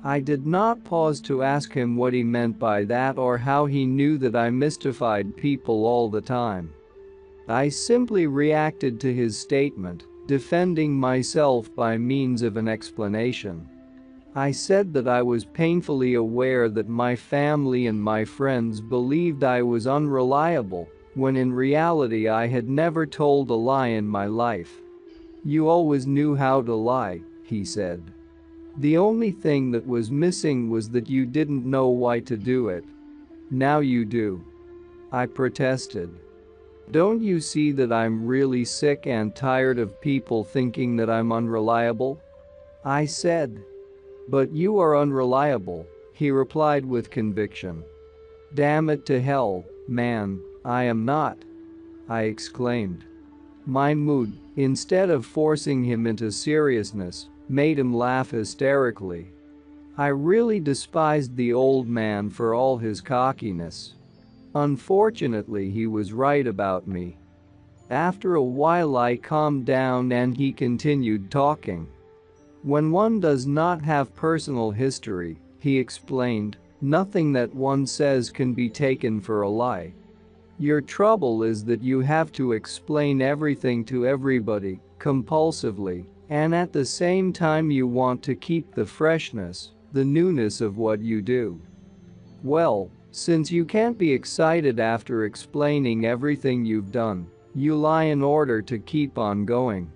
I did not pause to ask him what he meant by that or how he knew that I mystified people all the time. I simply reacted to his statement, defending myself by means of an explanation. I said that I was painfully aware that my family and my friends believed I was unreliable, when in reality I had never told a lie in my life. "You always knew how to lie," he said. "The only thing that was missing was that you didn't know why to do it. Now you do." I protested. "Don't you see that I'm really sick and tired of people thinking that I'm unreliable?" I said. "But you are unreliable," he replied with conviction. "Damn it to hell, man, I am not," I exclaimed. My mood, instead of forcing him into seriousness, made him laugh hysterically. I really despised the old man for all his cockiness. Unfortunately, he was right about me. After a while I calmed down and he continued talking. "When one does not have personal history," he explained, "nothing that one says can be taken for a lie. Your trouble is that you have to explain everything to everybody, compulsively, and at the same time you want to keep the freshness, the newness of what you do. Well, since you can't be excited after explaining everything you've done, you lie in order to keep on going."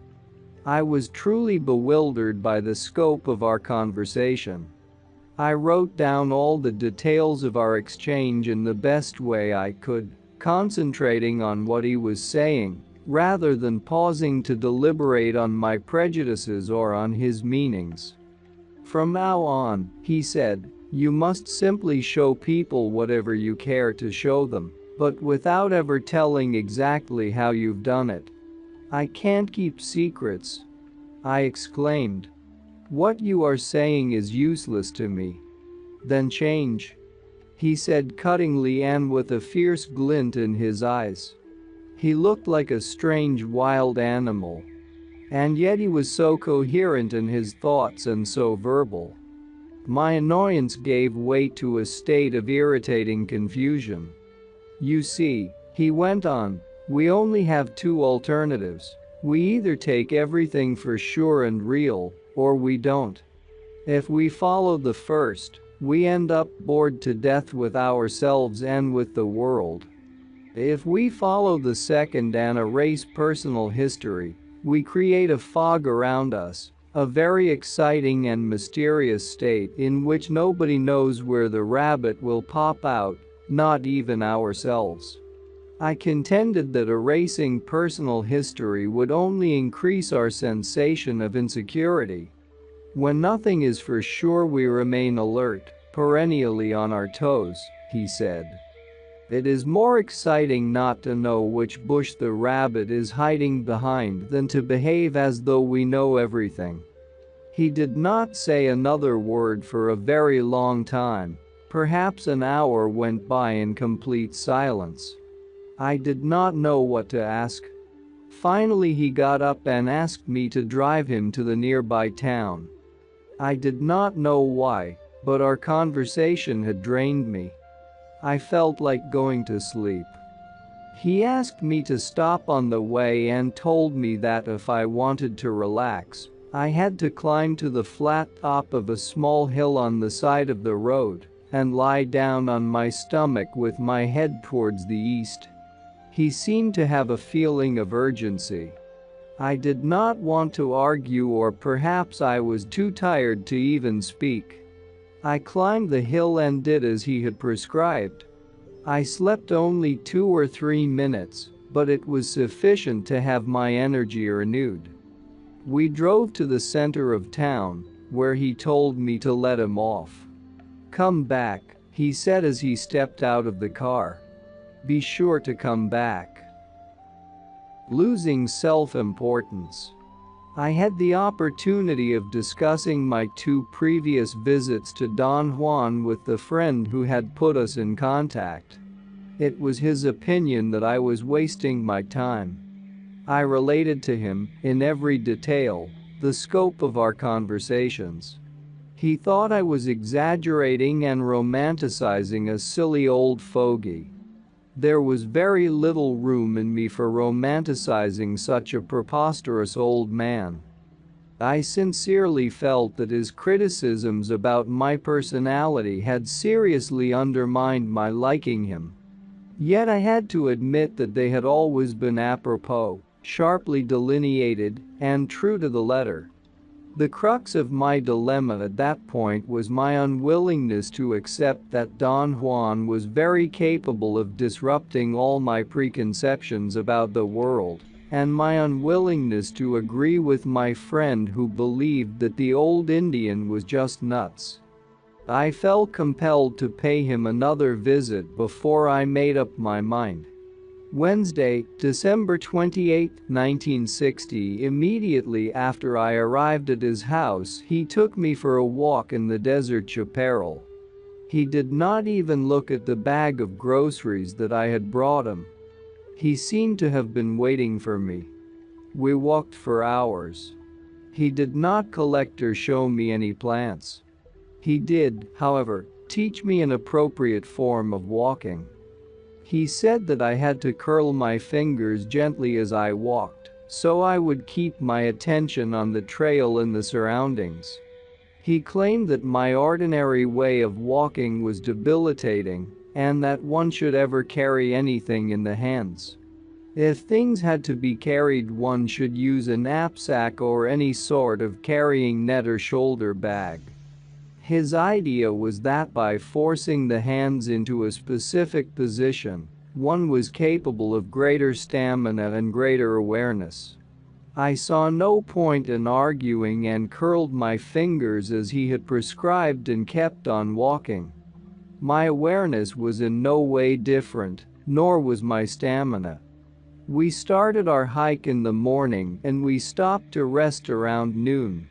I was truly bewildered by the scope of our conversation. I wrote down all the details of our exchange in the best way I could, concentrating on what he was saying, rather than pausing to deliberate on my prejudices or on his meanings. "From now on," he said, "you must simply show people whatever you care to show them, but without ever telling exactly how you've done it." "I can't keep secrets," I exclaimed. "What you are saying is useless to me." "Then change," he said cuttingly and with a fierce glint in his eyes. He looked like a strange wild animal. And yet he was so coherent in his thoughts and so verbal. My annoyance gave way to a state of irritating confusion. "You see," he went on, "we only have two alternatives. We either take everything for sure and real, or we don't. If we follow the first, we end up bored to death with ourselves and with the world. If we follow the second and erase personal history, we create a fog around us, a very exciting and mysterious state in which nobody knows where the rabbit will pop out, not even ourselves." I contended that erasing personal history would only increase our sensation of insecurity. "When nothing is for sure, we remain alert, perennially on our toes," he said. "It is more exciting not to know which bush the rabbit is hiding behind than to behave as though we know everything." He did not say another word for a very long time. Perhaps an hour went by in complete silence. I did not know what to ask. Finally he got up and asked me to drive him to the nearby town. I did not know why, but our conversation had drained me. I felt like going to sleep. He asked me to stop on the way and told me that if I wanted to relax, I had to climb to the flat top of a small hill on the side of the road and lie down on my stomach with my head towards the east. He seemed to have a feeling of urgency. I did not want to argue, or perhaps I was too tired to even speak. I climbed the hill and did as he had prescribed. I slept only 2 or 3 minutes, but it was sufficient to have my energy renewed. We drove to the center of town, where he told me to let him off. "Come back," he said as he stepped out of the car. "Be sure to come back." Losing self-importance. I had the opportunity of discussing my 2 previous visits to Don Juan with the friend who had put us in contact. It was his opinion that I was wasting my time. I related to him, in every detail, the scope of our conversations. He thought I was exaggerating and romanticizing a silly old fogey. There was very little room in me for romanticizing such a preposterous old man. I sincerely felt that his criticisms about my personality had seriously undermined my liking him. Yet I had to admit that they had always been apropos, sharply delineated, and true to the letter. The crux of my dilemma at that point was my unwillingness to accept that Don Juan was very capable of disrupting all my preconceptions about the world, and my unwillingness to agree with my friend who believed that the old Indian was just nuts. I felt compelled to pay him another visit before I made up my mind. Wednesday, December 28, 1960. Immediately after I arrived at his house, he took me for a walk in the desert chaparral. He did not even look at the bag of groceries that I had brought him. He seemed to have been waiting for me. We walked for hours. He did not collect or show me any plants. He did, however, teach me an appropriate form of walking. He said that I had to curl my fingers gently as I walked, so I would keep my attention on the trail and the surroundings. He claimed that my ordinary way of walking was debilitating, and that one should ever carry anything in the hands. If things had to be carried, one should use a knapsack or any sort of carrying net or shoulder bag. His idea was that by forcing the hands into a specific position, one was capable of greater stamina and greater awareness. I saw no point in arguing and curled my fingers as he had prescribed and kept on walking. My awareness was in no way different, nor was my stamina. We started our hike in the morning and we stopped to rest around noon.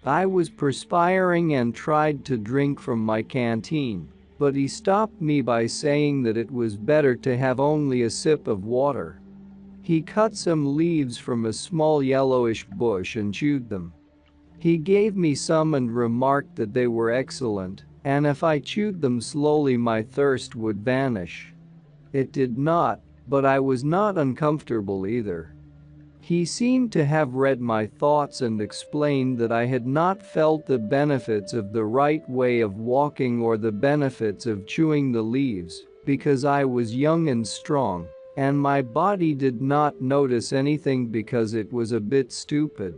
I was perspiring and tried to drink from my canteen, but he stopped me by saying that it was better to have only a sip of water. He cut some leaves from a small yellowish bush and chewed them. He gave me some and remarked that they were excellent, and if I chewed them slowly my thirst would vanish. It did not, but I was not uncomfortable either. He seemed to have read my thoughts and explained that I had not felt the benefits of the right way of walking or the benefits of chewing the leaves, because I was young and strong, and my body did not notice anything because it was a bit stupid.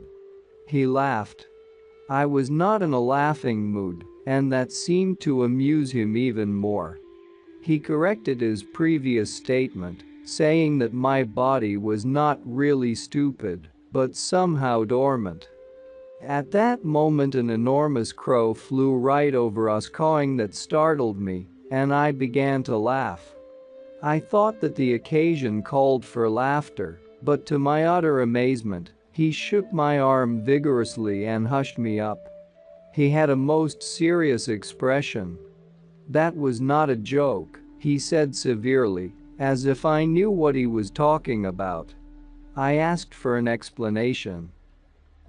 He laughed. I was not in a laughing mood, and that seemed to amuse him even more. He corrected his previous statement, saying that my body was not really stupid, but somehow dormant. At that moment an enormous crow flew right over us, cawing that startled me, and I began to laugh. I thought that the occasion called for laughter, but to my utter amazement, he shook my arm vigorously and hushed me up. He had a most serious expression. "That was not a joke," he said severely, as if I knew what he was talking about. I asked for an explanation.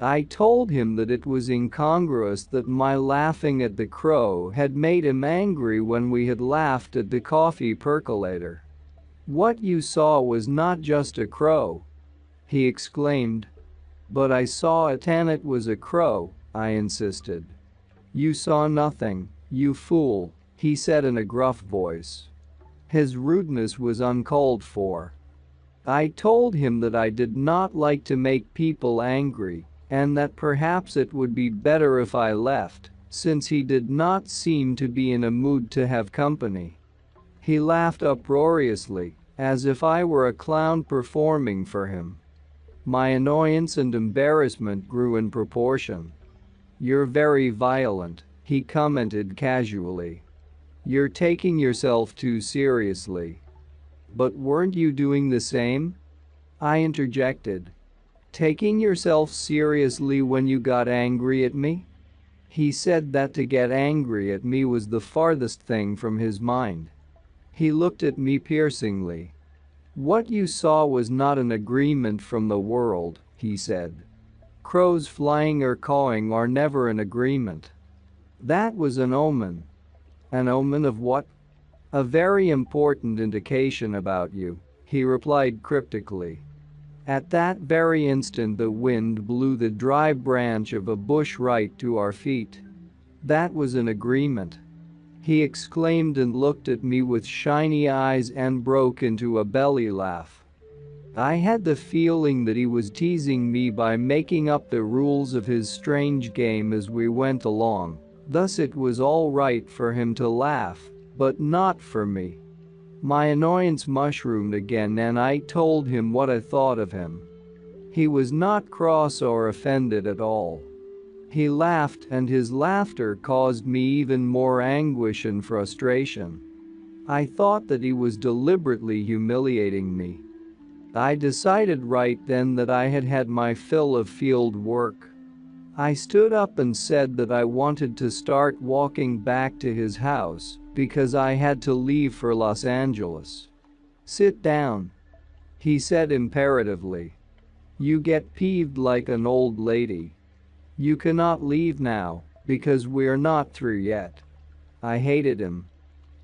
I told him that it was incongruous that my laughing at the crow had made him angry when we had laughed at the coffee percolator. "What you saw was not just a crow," he exclaimed. "But I saw it and it was a crow," I insisted. "You saw nothing, you fool," he said in a gruff voice. His rudeness was uncalled for. I told him that I did not like to make people angry, and that perhaps it would be better if I left, since he did not seem to be in a mood to have company. He laughed uproariously, as if I were a clown performing for him. My annoyance and embarrassment grew in proportion. "You're very violent," he commented casually. "You're taking yourself too seriously." "But weren't you doing the same?" I interjected. "Taking yourself seriously when you got angry at me?" He said that to get angry at me was the farthest thing from his mind. He looked at me piercingly. "What you saw was not an agreement from the world," he said. "Crows flying or cawing are never an agreement. That was an omen." "An omen of what?" "A very important indication about you," he replied cryptically. At that very instant the wind blew the dry branch of a bush right to our feet. "That was an agreement," he exclaimed and looked at me with shiny eyes and broke into a belly laugh. I had the feeling that he was teasing me by making up the rules of his strange game as we went along. Thus it was all right for him to laugh, but not for me. My annoyance mushroomed again and I told him what I thought of him. He was not cross or offended at all. He laughed, and his laughter caused me even more anguish and frustration. I thought that he was deliberately humiliating me. I decided right then that I had had my fill of field work. I stood up and said that I wanted to start walking back to his house because I had to leave for Los Angeles. "Sit down," he said imperatively. "You get peeved like an old lady. You cannot leave now because we're not through yet." I hated him.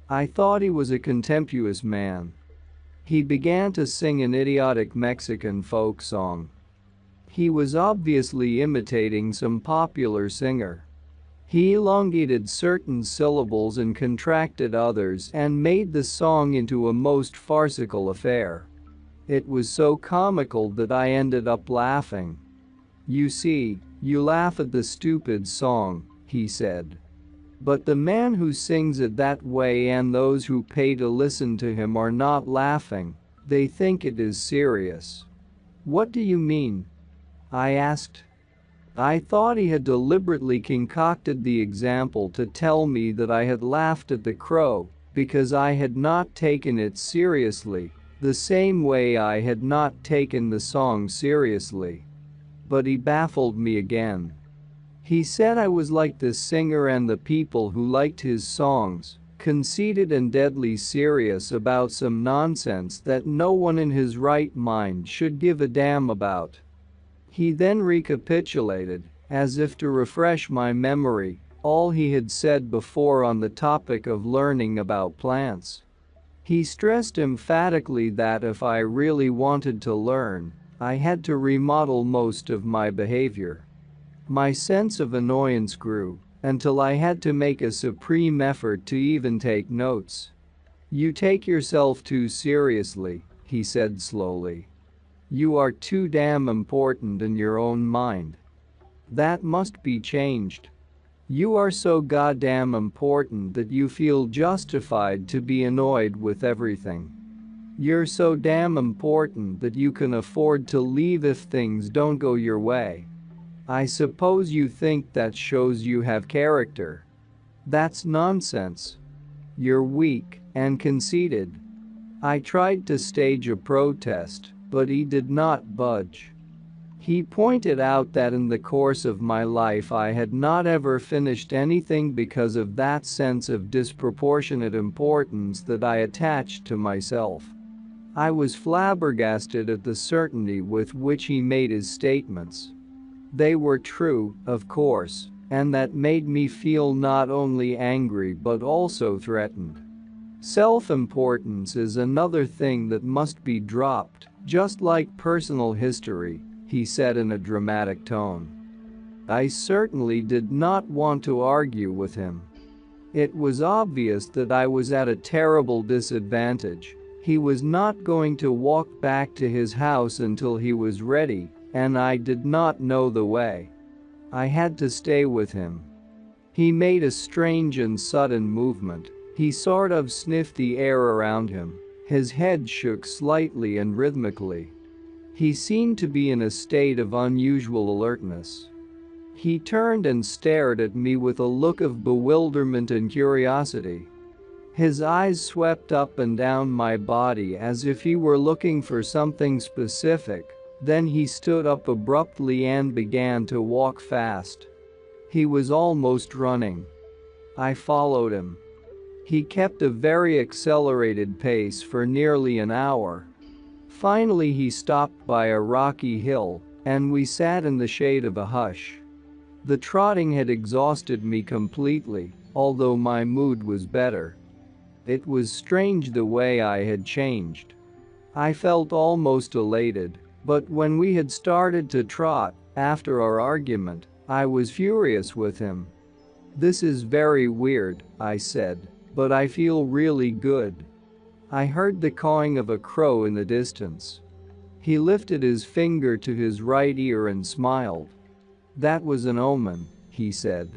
I thought he was a contemptuous man. He began to sing an idiotic Mexican folk song. He was obviously imitating some popular singer. He elongated certain syllables and contracted others and made the song into a most farcical affair. It was so comical that I ended up laughing. "You see, you laugh at the stupid song," he said. "But the man who sings it that way and those who pay to listen to him are not laughing. They think it is serious." "What do you mean?" I asked. I thought he had deliberately concocted the example to tell me that I had laughed at the crow because I had not taken it seriously, the same way I had not taken the song seriously. But he baffled me again. He said I was like the singer and the people who liked his songs, conceited and deadly serious about some nonsense that no one in his right mind should give a damn about. He then recapitulated, as if to refresh my memory, all he had said before on the topic of learning about plants. He stressed emphatically that if I really wanted to learn, I had to remodel most of my behavior. My sense of annoyance grew until I had to make a supreme effort to even take notes. "You take yourself too seriously," he said slowly. "You are too damn important in your own mind. That must be changed. You are so goddamn important that you feel justified to be annoyed with everything. You're so damn important that you can afford to leave if things don't go your way. I suppose you think that shows you have character. That's nonsense. You're weak and conceited." I tried to stage a protest, but he did not budge. He pointed out that in the course of my life I had not ever finished anything because of that sense of disproportionate importance that I attached to myself. I was flabbergasted at the certainty with which he made his statements. They were true, of course, and that made me feel not only angry but also threatened. "Self-importance is another thing that must be dropped, just like personal history," he said in a dramatic tone. I certainly did not want to argue with him. It was obvious that I was at a terrible disadvantage. He was not going to walk back to his house until he was ready, and I did not know the way. I had to stay with him. He made a strange and sudden movement. He sort of sniffed the air around him. His head shook slightly and rhythmically. He seemed to be in a state of unusual alertness. He turned and stared at me with a look of bewilderment and curiosity. His eyes swept up and down my body as if he were looking for something specific. Then he stood up abruptly and began to walk fast. He was almost running. I followed him. He kept a very accelerated pace for nearly an hour. Finally he stopped by a rocky hill, and we sat in the shade of a hush. The trotting had exhausted me completely, although my mood was better. It was strange the way I had changed. I felt almost elated. But when we had started to trot, after our argument, I was furious with him. "This is very weird," I said, "but I feel really good." I heard the cawing of a crow in the distance. He lifted his finger to his right ear and smiled. "That was an omen," he said.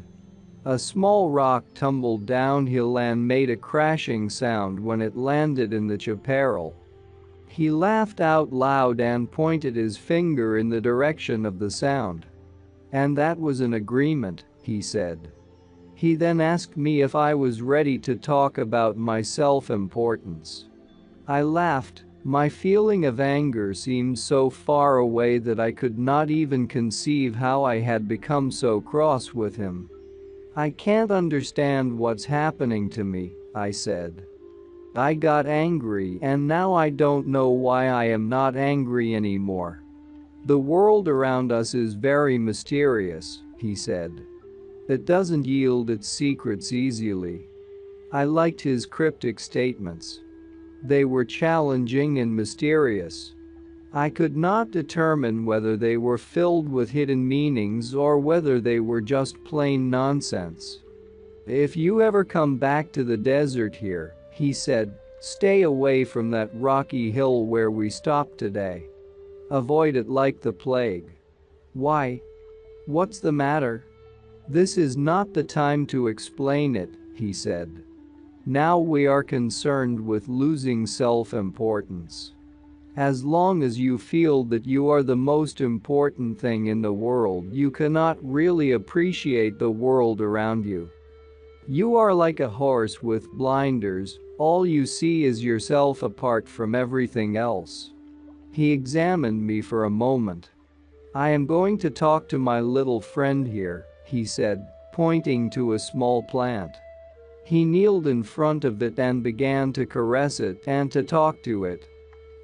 A small rock tumbled downhill and made a crashing sound when it landed in the chaparral. He laughed out loud and pointed his finger in the direction of the sound. And that was an agreement, he said. He then asked me if I was ready to talk about my self-importance. I laughed. My feeling of anger seemed so far away that I could not even conceive how I had become so cross with him. I can't understand what's happening to me, I said. I got angry and now I don't know why I am not angry anymore. The world around us is very mysterious, he said. It doesn't yield its secrets easily. I liked his cryptic statements. They were challenging and mysterious. I could not determine whether they were filled with hidden meanings or whether they were just plain nonsense. If you ever come back to the desert here, he said, stay away from that rocky hill where we stopped today. Avoid it like the plague. Why? What's the matter? This is not the time to explain it, he said. Now we are concerned with losing self-importance. As long as you feel that you are the most important thing in the world, you cannot really appreciate the world around you. You are like a horse with blinders, all you see is yourself apart from everything else. He examined me for a moment. I am going to talk to my little friend here, he said, pointing to a small plant. He kneeled in front of it and began to caress it and to talk to it.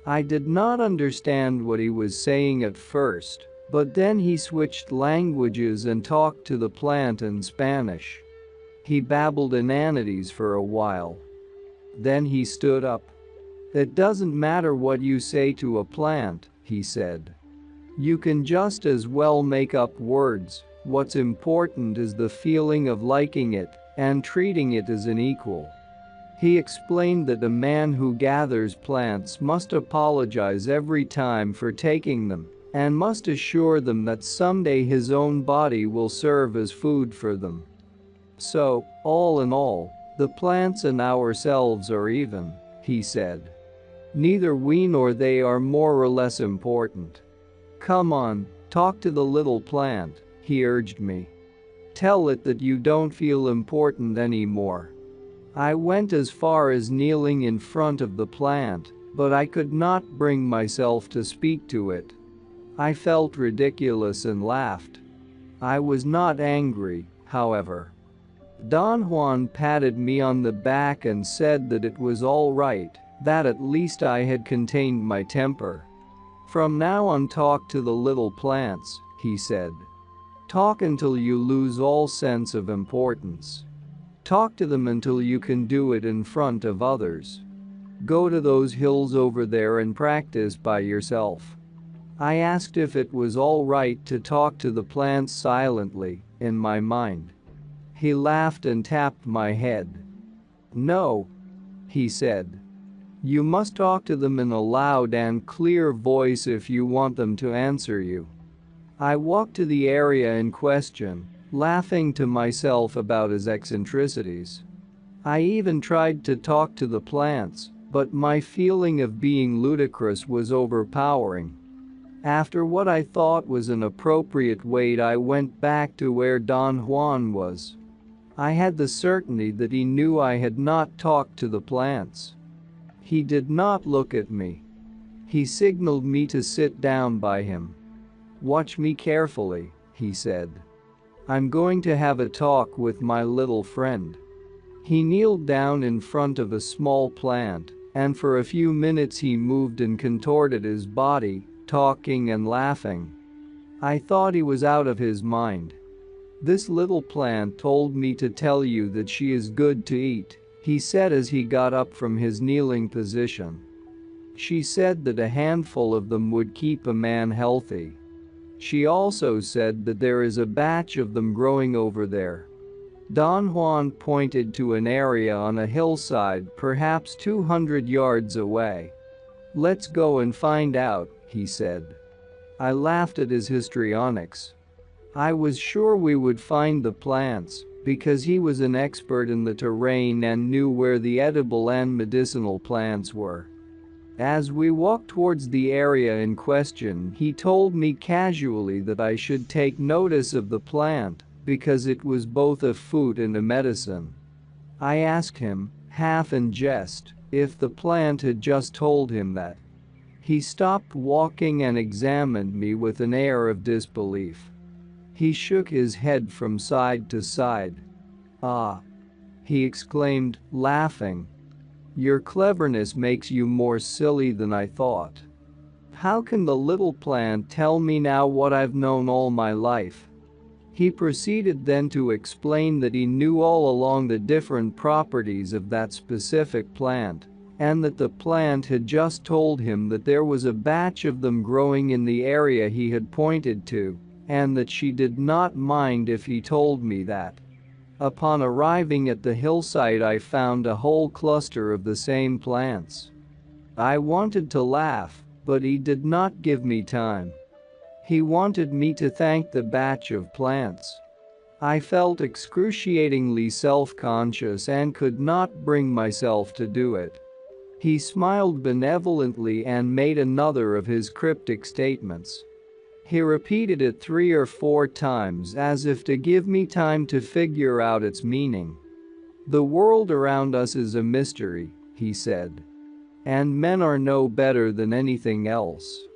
I did not understand what he was saying at first, but then he switched languages and talked to the plant in Spanish. He babbled inanities for a while. Then he stood up. It doesn't matter what you say to a plant, he said. You can just as well make up words. What's important is the feeling of liking it and treating it as an equal. He explained that a man who gathers plants must apologize every time for taking them and must assure them that someday his own body will serve as food for them. So, all in all, the plants and ourselves are even, he said. Neither we nor they are more or less important. Come on, talk to the little plant, he urged me. Tell it that you don't feel important anymore. I went as far as kneeling in front of the plant, but I could not bring myself to speak to it. I felt ridiculous and laughed. I was not angry, however. Don Juan patted me on the back and said that it was all right, that at least I had contained my temper. From now on, talk to the little plants, he said. Talk until you lose all sense of importance. Talk to them until you can do it in front of others. Go to those hills over there and practice by yourself. I asked if it was all right to talk to the plants silently, in my mind. He laughed and tapped my head. No, he said. You must talk to them in a loud and clear voice if you want them to answer you. I walked to the area in question, laughing to myself about his eccentricities. I even tried to talk to the plants, but my feeling of being ludicrous was overpowering. After what I thought was an appropriate wait, I went back to where Don Juan was. I had the certainty that he knew I had not talked to the plants. He did not look at me. He signaled me to sit down by him. Watch me carefully, he said. I'm going to have a talk with my little friend. He kneeled down in front of a small plant, and for a few minutes he moved and contorted his body, talking and laughing. I thought he was out of his mind. This little plant told me to tell you that she is good to eat, he said as he got up from his kneeling position. She said that a handful of them would keep a man healthy. She also said that there is a batch of them growing over there. Don Juan pointed to an area on a hillside perhaps 200 yards away. Let's go and find out, he said. I laughed at his histrionics. I was sure we would find the plants, because he was an expert in the terrain and knew where the edible and medicinal plants were. As we walked towards the area in question, he told me casually that I should take notice of the plant because it was both a food and a medicine. I asked him, half in jest, if the plant had just told him that. He stopped walking and examined me with an air of disbelief. He shook his head from side to side. "Ah," he exclaimed, laughing. "Your cleverness makes you more silly than I thought. How can the little plant tell me now what I've known all my life?" He proceeded then to explain that he knew all along the different properties of that specific plant, and that the plant had just told him that there was a batch of them growing in the area he had pointed to, and that she did not mind if he told me that. Upon arriving at the hillside, I found a whole cluster of the same plants. I wanted to laugh, but he did not give me time. He wanted me to thank the batch of plants. I felt excruciatingly self-conscious and could not bring myself to do it. He smiled benevolently and made another of his cryptic statements. He repeated it 3 or 4 times as if to give me time to figure out its meaning. "The world around us is a mystery," he said. "And men are no better than anything else.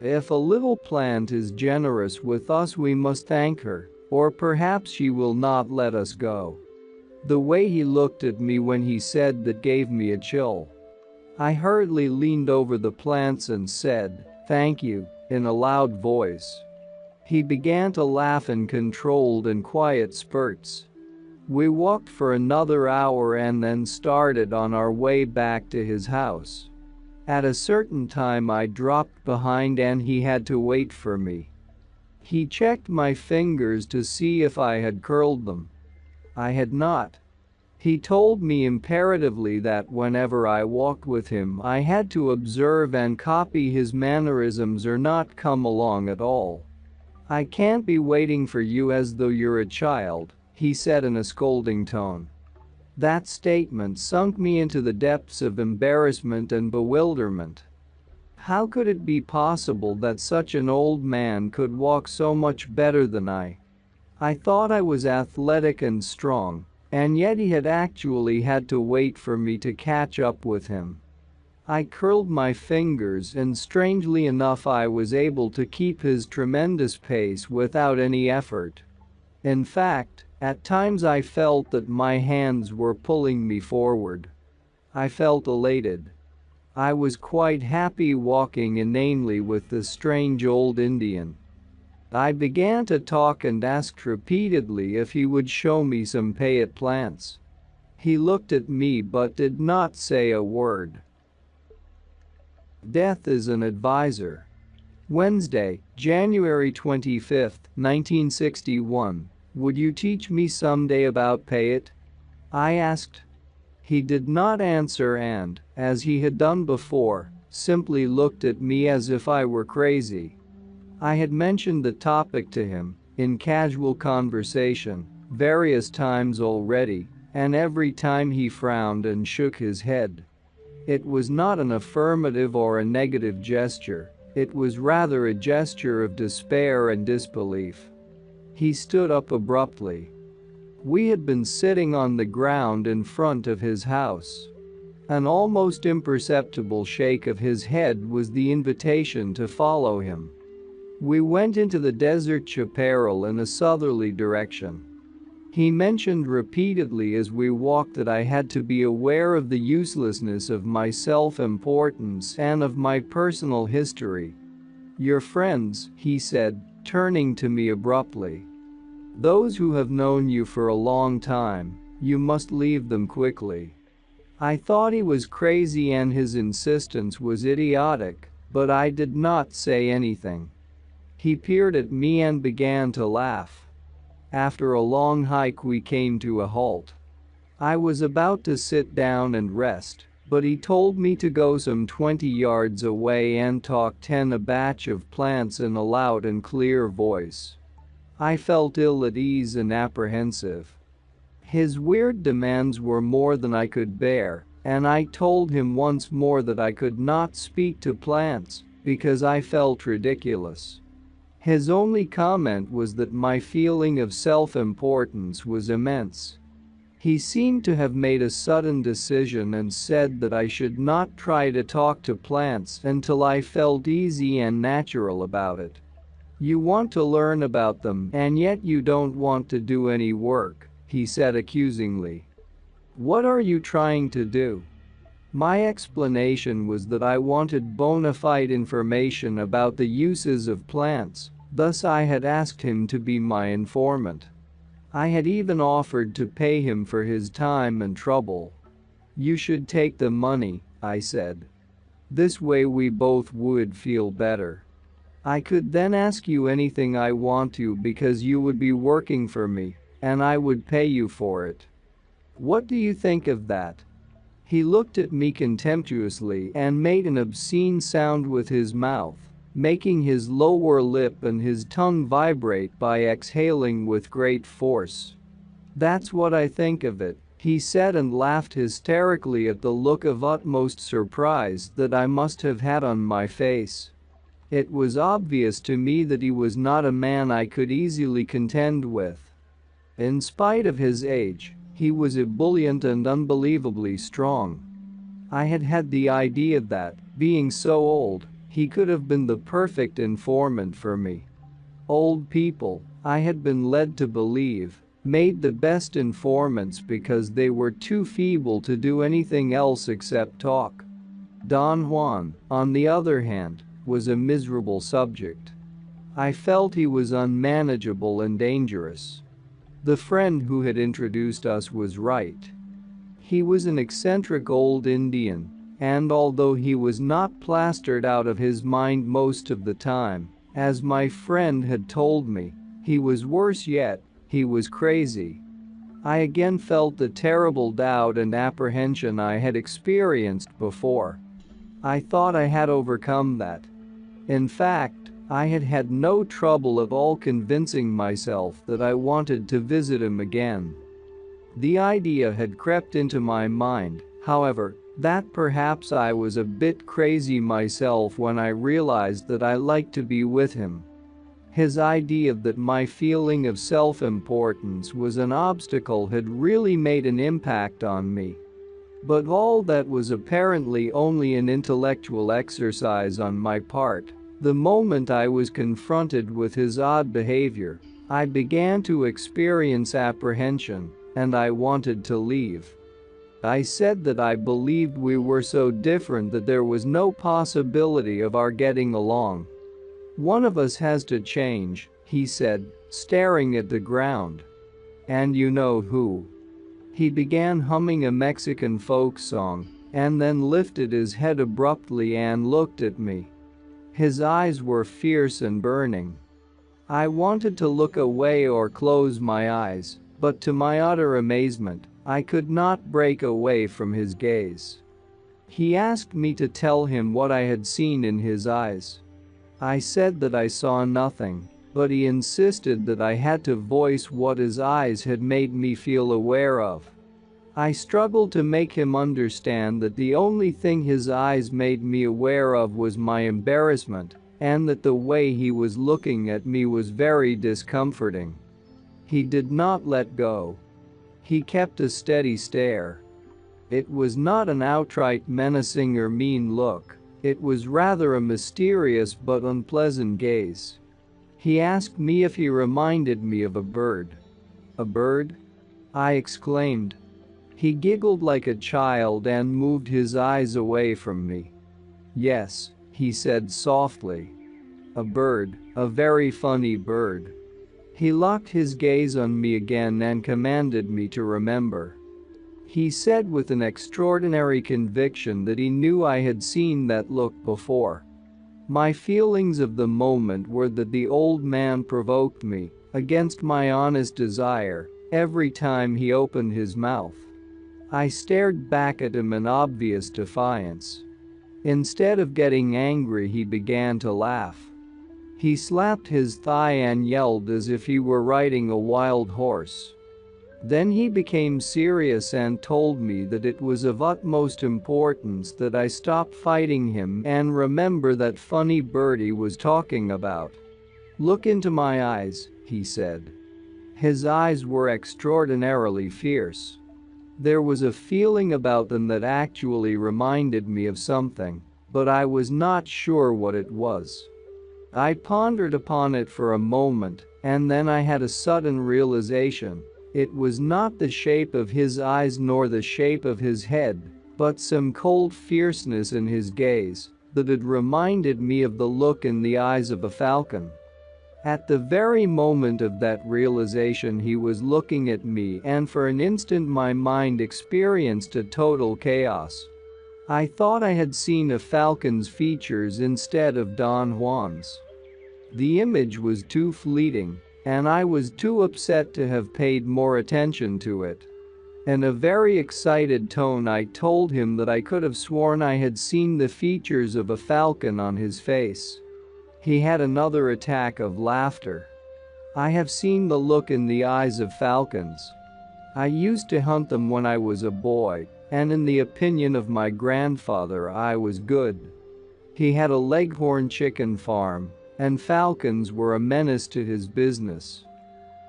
If a little plant is generous with us, we must thank her, or perhaps she will not let us go." The way he looked at me when he said that gave me a chill. I hurriedly leaned over the plants and said, "Thank you," in a loud voice. He began to laugh in controlled and quiet spurts. We walked for another hour and then started on our way back to his house. At a certain time I dropped behind and he had to wait for me. He checked my fingers to see if I had curled them. I had not. He told me imperatively that whenever I walked with him I had to observe and copy his mannerisms or not come along at all. "I can't be waiting for you as though you're a child," he said in a scolding tone. That statement sunk me into the depths of embarrassment and bewilderment. How could it be possible that such an old man could walk so much better than I? I thought I was athletic and strong, and yet he had actually had to wait for me to catch up with him. I curled my fingers and strangely enough I was able to keep his tremendous pace without any effort. In fact, at times I felt that my hands were pulling me forward. I felt elated. I was quite happy walking inanely with this strange old Indian. I began to talk and asked repeatedly if he would show me some payet plants. He looked at me but did not say a word. Death is an advisor. Wednesday, January 25, 1961. "Would you teach me someday about payet?" I asked. He did not answer and, as he had done before, simply looked at me as if I were crazy. I had mentioned the topic to him, in casual conversation, various times already, and every time he frowned and shook his head. It was not an affirmative or a negative gesture, it was rather a gesture of despair and disbelief. He stood up abruptly. We had been sitting on the ground in front of his house. An almost imperceptible shake of his head was the invitation to follow him. We went into the desert chaparral in a southerly direction. He mentioned repeatedly as we walked that I had to be aware of the uselessness of my self-importance and of my personal history. "Your friends," he said, turning to me abruptly. "Those who have known you for a long time, you must leave them quickly." I thought he was crazy and his insistence was idiotic, but I did not say anything. He peered at me and began to laugh. After a long hike we came to a halt. I was about to sit down and rest, but he told me to go some 20 yards away and talk 10 a batch of plants in a loud and clear voice. I felt ill at ease and apprehensive. His weird demands were more than I could bear, And I told him once more that I could not speak to plants because I felt ridiculous. His only comment was that my feeling of self-importance was immense. He seemed to have made a sudden decision and said that I should not try to talk to plants until I felt easy and natural about it. "You want to learn about them and yet you don't want to do any work," he said accusingly. "What are you trying to do?" My explanation was that I wanted bona fide information about the uses of plants, thus I had asked him to be my informant. I had even offered to pay him for his time and trouble. "You should take the money," I said. "This way we both would feel better. I could then ask you anything I want to because you would be working for me, and I would pay you for it. What do you think of that?" He looked at me contemptuously and made an obscene sound with his mouth, making his lower lip and his tongue vibrate by exhaling with great force. "That's what I think of it," he said and laughed hysterically at the look of utmost surprise that I must have had on my face. It was obvious to me that he was not a man I could easily contend with. In spite of his age, he was ebullient and unbelievably strong. I had had the idea that, being so old, he could have been the perfect informant for me. Old people, I had been led to believe, made the best informants because they were too feeble to do anything else except talk. Don Juan, on the other hand, was a miserable subject. I felt he was unmanageable and dangerous. The friend who had introduced us was right. He was an eccentric old Indian, and although he was not plastered out of his mind most of the time, as my friend had told me, he was worse yet, he was crazy. I again felt the terrible doubt and apprehension I had experienced before. I thought I had overcome that. In fact, I had had no trouble at all convincing myself that I wanted to visit him again. The idea had crept into my mind, however, that perhaps I was a bit crazy myself when I realized that I liked to be with him. His idea that my feeling of self-importance was an obstacle had really made an impact on me. But all that was apparently only an intellectual exercise on my part. The moment I was confronted with his odd behavior, I began to experience apprehension, and I wanted to leave. I said that I believed we were so different that there was no possibility of our getting along. "One of us has to change," he said, staring at the ground. "And you know who?" He began humming a Mexican folk song, and then lifted his head abruptly and looked at me. His eyes were fierce and burning. I wanted to look away or close my eyes, but to my utter amazement, I could not break away from his gaze. He asked me to tell him what I had seen in his eyes. I said that I saw nothing, but he insisted that I had to voice what his eyes had made me feel aware of. I struggled to make him understand that the only thing his eyes made me aware of was my embarrassment, and that the way he was looking at me was very discomforting. He did not let go. He kept a steady stare. It was not an outright menacing or mean look, it was rather a mysterious but unpleasant gaze. He asked me if he reminded me of a bird. "A bird?" I exclaimed. He giggled like a child and moved his eyes away from me. "Yes," he said softly. "A bird, a very funny bird." He locked his gaze on me again and commanded me to remember. He said with an extraordinary conviction that he knew I had seen that look before. My feelings of the moment were that the old man provoked me, against my honest desire, every time he opened his mouth. I stared back at him in obvious defiance. Instead of getting angry, he began to laugh. He slapped his thigh and yelled as if he were riding a wild horse. Then he became serious and told me that it was of utmost importance that I stop fighting him and remember that funny bird he was talking about. "Look into my eyes," he said. His eyes were extraordinarily fierce. There was a feeling about them that actually reminded me of something, but I was not sure what it was. I pondered upon it for a moment, and then I had a sudden realization. It was not the shape of his eyes nor the shape of his head, but some cold fierceness in his gaze that had reminded me of the look in the eyes of a falcon. At the very moment of that realization, he was looking at me, and for an instant my mind experienced a total chaos. I thought I had seen a falcon's features instead of Don Juan's. The image was too fleeting, and I was too upset to have paid more attention to it. In a very excited tone, I told him that I could have sworn I had seen the features of a falcon on his face. He had another attack of laughter. "I have seen the look in the eyes of falcons. I used to hunt them when I was a boy, and in the opinion of my grandfather I was good. He had a Leghorn chicken farm, and falcons were a menace to his business.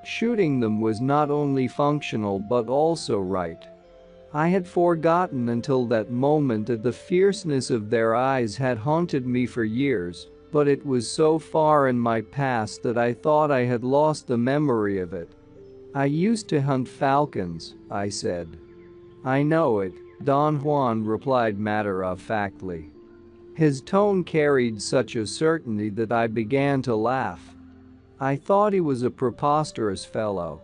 Shooting them was not only functional but also right. I had forgotten until that moment that the fierceness of their eyes had haunted me for years, but it was so far in my past that I thought I had lost the memory of it. I used to hunt falcons," I said. "I know it," Don Juan replied matter-of-factly. His tone carried such a certainty that I began to laugh. I thought he was a preposterous fellow.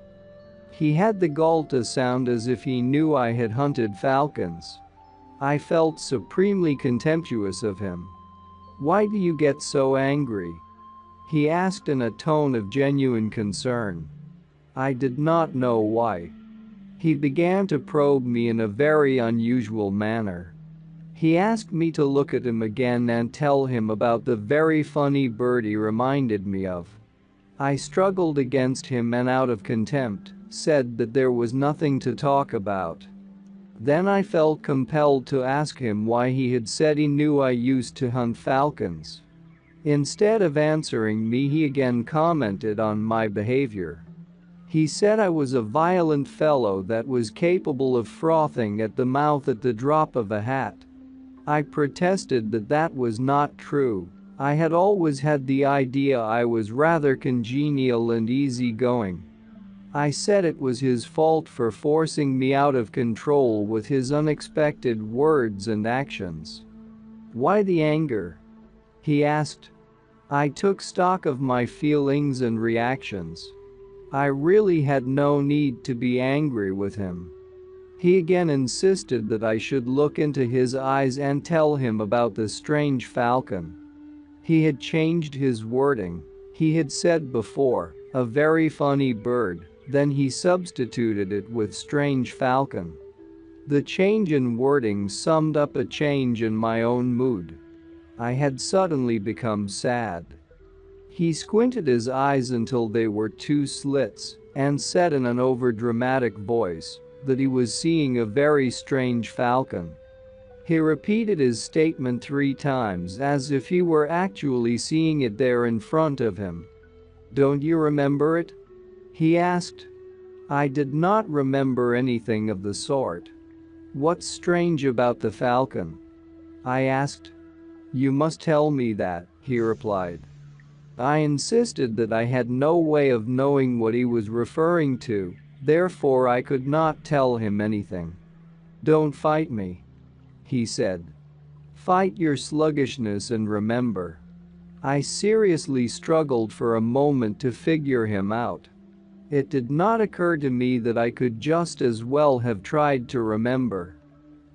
He had the gall to sound as if he knew I had hunted falcons. I felt supremely contemptuous of him. "Why do you get so angry?" he asked in a tone of genuine concern. I did not know why. He began to probe me in a very unusual manner. He asked me to look at him again and tell him about the very funny bird he reminded me of. I struggled against him and out of contempt said that there was nothing to talk about. Then I felt compelled to ask him why he had said he knew I used to hunt falcons. Instead of answering me, he again commented on my behavior. He said I was a violent fellow that was capable of frothing at the mouth at the drop of a hat. I protested that that was not true. I had always had the idea I was rather congenial and easygoing. I said it was his fault for forcing me out of control with his unexpected words and actions. "Why the anger?" he asked. I took stock of my feelings and reactions. I really had no need to be angry with him. He again insisted that I should look into his eyes and tell him about the strange falcon. He had changed his wording. He had said before, "a very funny bird," then he substituted it with "strange falcon." The change in wording summed up a change in my own mood. I had suddenly become sad. He squinted his eyes until they were two slits and said in an overdramatic voice that he was seeing a very strange falcon. He repeated his statement 3 times as if he were actually seeing it there in front of him. "Don't you remember it?" he asked. I did not remember anything of the sort. "What's strange about the falcon?" I asked. "You must tell me that," he replied. I insisted that I had no way of knowing what he was referring to, therefore I could not tell him anything. "Don't fight me," he said. "Fight your sluggishness and remember." I seriously struggled for a moment to figure him out. It did not occur to me that I could just as well have tried to remember.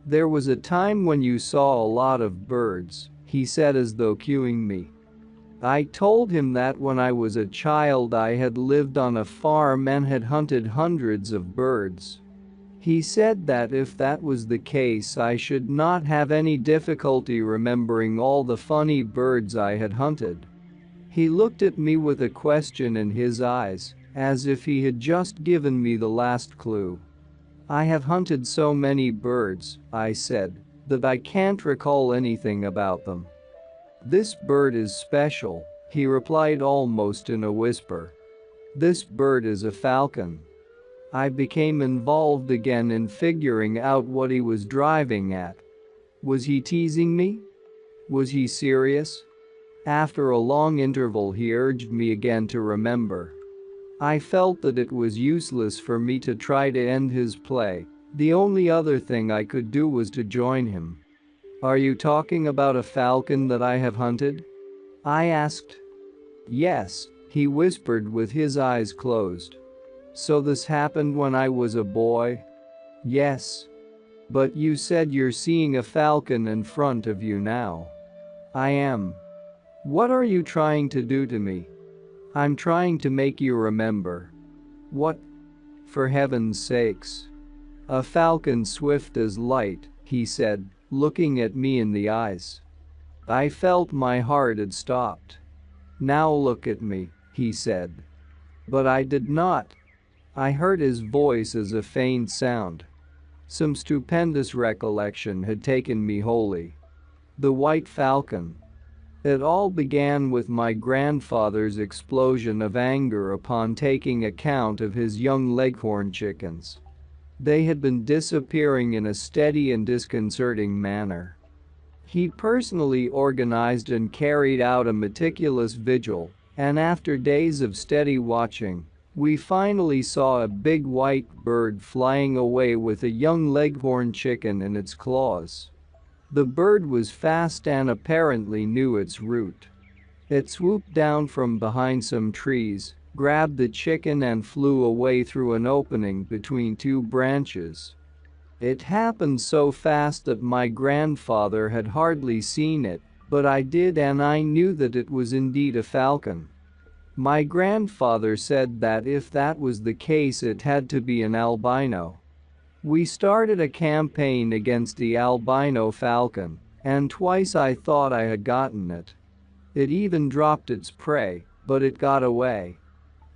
"There was a time when you saw a lot of birds," he said as though cueing me. I told him that when I was a child I had lived on a farm and had hunted hundreds of birds. He said that if that was the case I should not have any difficulty remembering all the funny birds I had hunted. He looked at me with a question in his eyes, as if he had just given me the last clue. "I have hunted so many birds," I said, "that I can't recall anything about them." "This bird is special," he replied almost in a whisper. "This bird is a falcon." I became involved again in figuring out what he was driving at. Was he teasing me? Was he serious? After a long interval, he urged me again to remember. I felt that it was useless for me to try to end his play. The only other thing I could do was to join him. "Are you talking about a falcon that I have hunted?" I asked. "Yes," he whispered with his eyes closed. "So this happened when I was a boy?" "Yes. But you said you're seeing a falcon in front of you now." "I am." "What are you trying to do to me?" "I'm trying to make you remember." "What? For heaven's sakes." "A falcon swift as light," he said, looking at me in the eyes. I felt my heart had stopped. "Now look at me," he said. But I did not. I heard his voice as a faint sound. Some stupendous recollection had taken me wholly. The white falcon. It all began with my grandfather's explosion of anger upon taking account of his young leghorn chickens. They had been disappearing in a steady and disconcerting manner. He personally organized and carried out a meticulous vigil, and after days of steady watching, we finally saw a big white bird flying away with a young leghorn chicken in its claws. The bird was fast and apparently knew its route. It swooped down from behind some trees, grabbed the chicken and flew away through an opening between two branches. It happened so fast that my grandfather had hardly seen it, but I did, and I knew that it was indeed a falcon. My grandfather said that if that was the case, it had to be an albino. We started a campaign against the albino falcon, and twice I thought I had gotten it. It even dropped its prey, but it got away.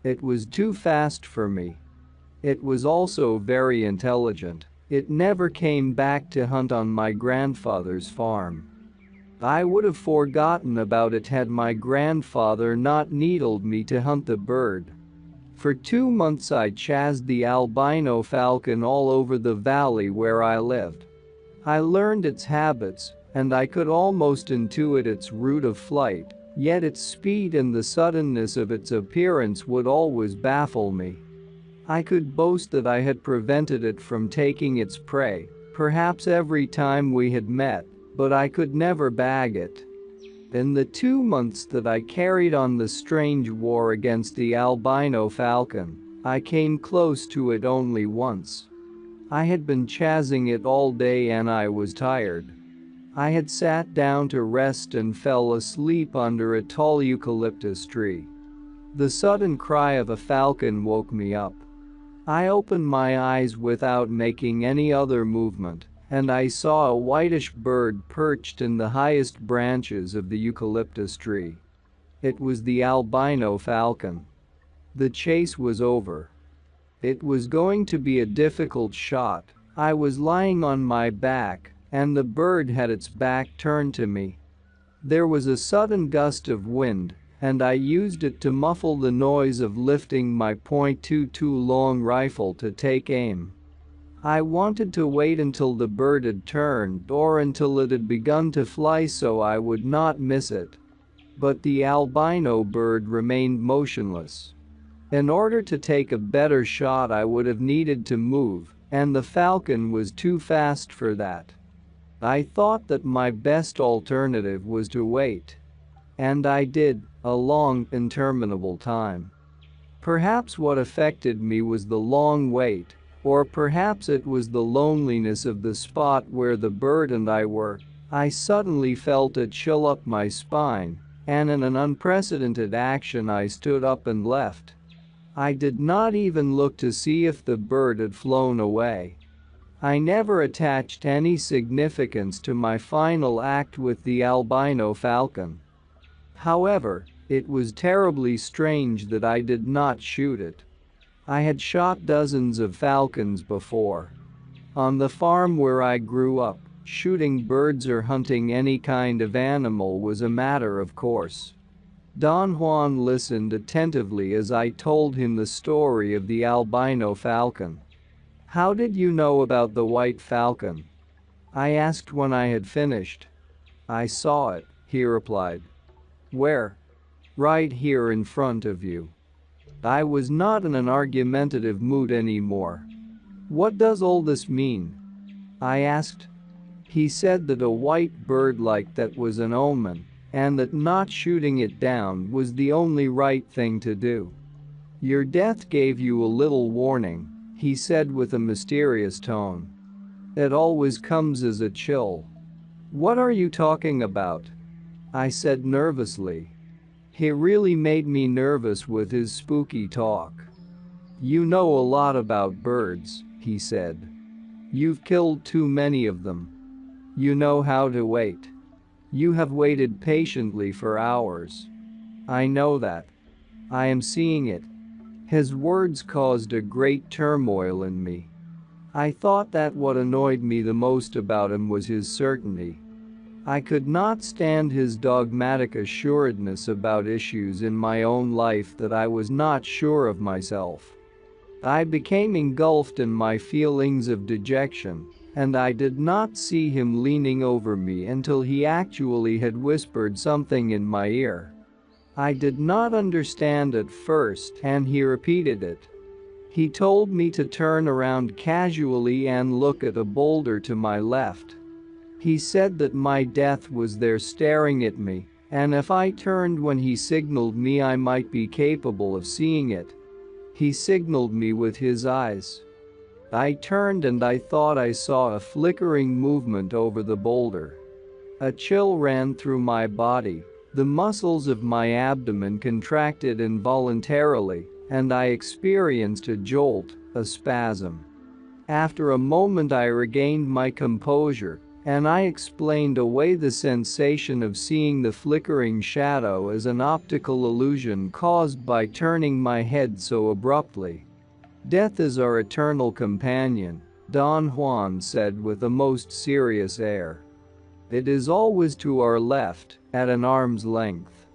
It was too fast for me. It was also very intelligent. It never came back to hunt on my grandfather's farm. I would have forgotten about it had my grandfather not needled me to hunt the bird. For 2 months I chased the albino falcon all over the valley where I lived. I learned its habits, and I could almost intuit its route of flight, yet its speed and the suddenness of its appearance would always baffle me. I could boast that I had prevented it from taking its prey, perhaps every time we had met, but I could never bag it. In the 2 months that I carried on the strange war against the albino falcon, I came close to it only once. I had been chasing it all day and I was tired. I had sat down to rest and fell asleep under a tall eucalyptus tree. The sudden cry of a falcon woke me up. I opened my eyes without making any other movement, and I saw a whitish bird perched in the highest branches of the eucalyptus tree. It was the albino falcon. The chase was over. It was going to be a difficult shot. I was lying on my back, and the bird had its back turned to me. There was a sudden gust of wind, and I used it to muffle the noise of lifting my .22 long rifle to take aim. I wanted to wait until the bird had turned or until it had begun to fly so I would not miss it. But the albino bird remained motionless. In order to take a better shot, I would have needed to move, and the falcon was too fast for that. I thought that my best alternative was to wait. And I did, a long, interminable time. Perhaps what affected me was the long wait, or perhaps it was the loneliness of the spot where the bird and I were. I suddenly felt a chill up my spine, and in an unprecedented action I stood up and left. I did not even look to see if the bird had flown away. I never attached any significance to my final act with the albino falcon. However, it was terribly strange that I did not shoot it. I had shot dozens of falcons before. On the farm where I grew up, shooting birds or hunting any kind of animal was a matter of course. Don Juan listened attentively as I told him the story of the albino falcon. "How did you know about the white falcon?" I asked when I had finished. "I saw it," he replied. "Where?" "Right here in front of you." I was not in an argumentative mood anymore. "What does all this mean?" I asked. He said that a white bird like that was an omen, and that not shooting it down was the only right thing to do. "Your death gave you a little warning," he said with a mysterious tone. "It always comes as a chill." "What are you talking about?" I said nervously. He really made me nervous with his spooky talk. "You know a lot about birds," he said. "You've killed too many of them. You know how to wait. You have waited patiently for hours." "I know that. I am seeing it." His words caused a great turmoil in me. I thought that what annoyed me the most about him was his certainty. I could not stand his dogmatic assuredness about issues in my own life that I was not sure of myself. I became engulfed in my feelings of dejection, and I did not see him leaning over me until he actually had whispered something in my ear. I did not understand at first, and he repeated it. He told me to turn around casually and look at a boulder to my left. He said that my death was there staring at me, and if I turned when he signaled me I might be capable of seeing it. He signaled me with his eyes. I turned and I thought I saw a flickering movement over the boulder. A chill ran through my body, the muscles of my abdomen contracted involuntarily, and I experienced a jolt, a spasm. After a moment I regained my composure, and I explained away the sensation of seeing the flickering shadow as an optical illusion caused by turning my head so abruptly. "Death is our eternal companion," Don Juan said with a most serious air. "It is always to our left, at an arm's length.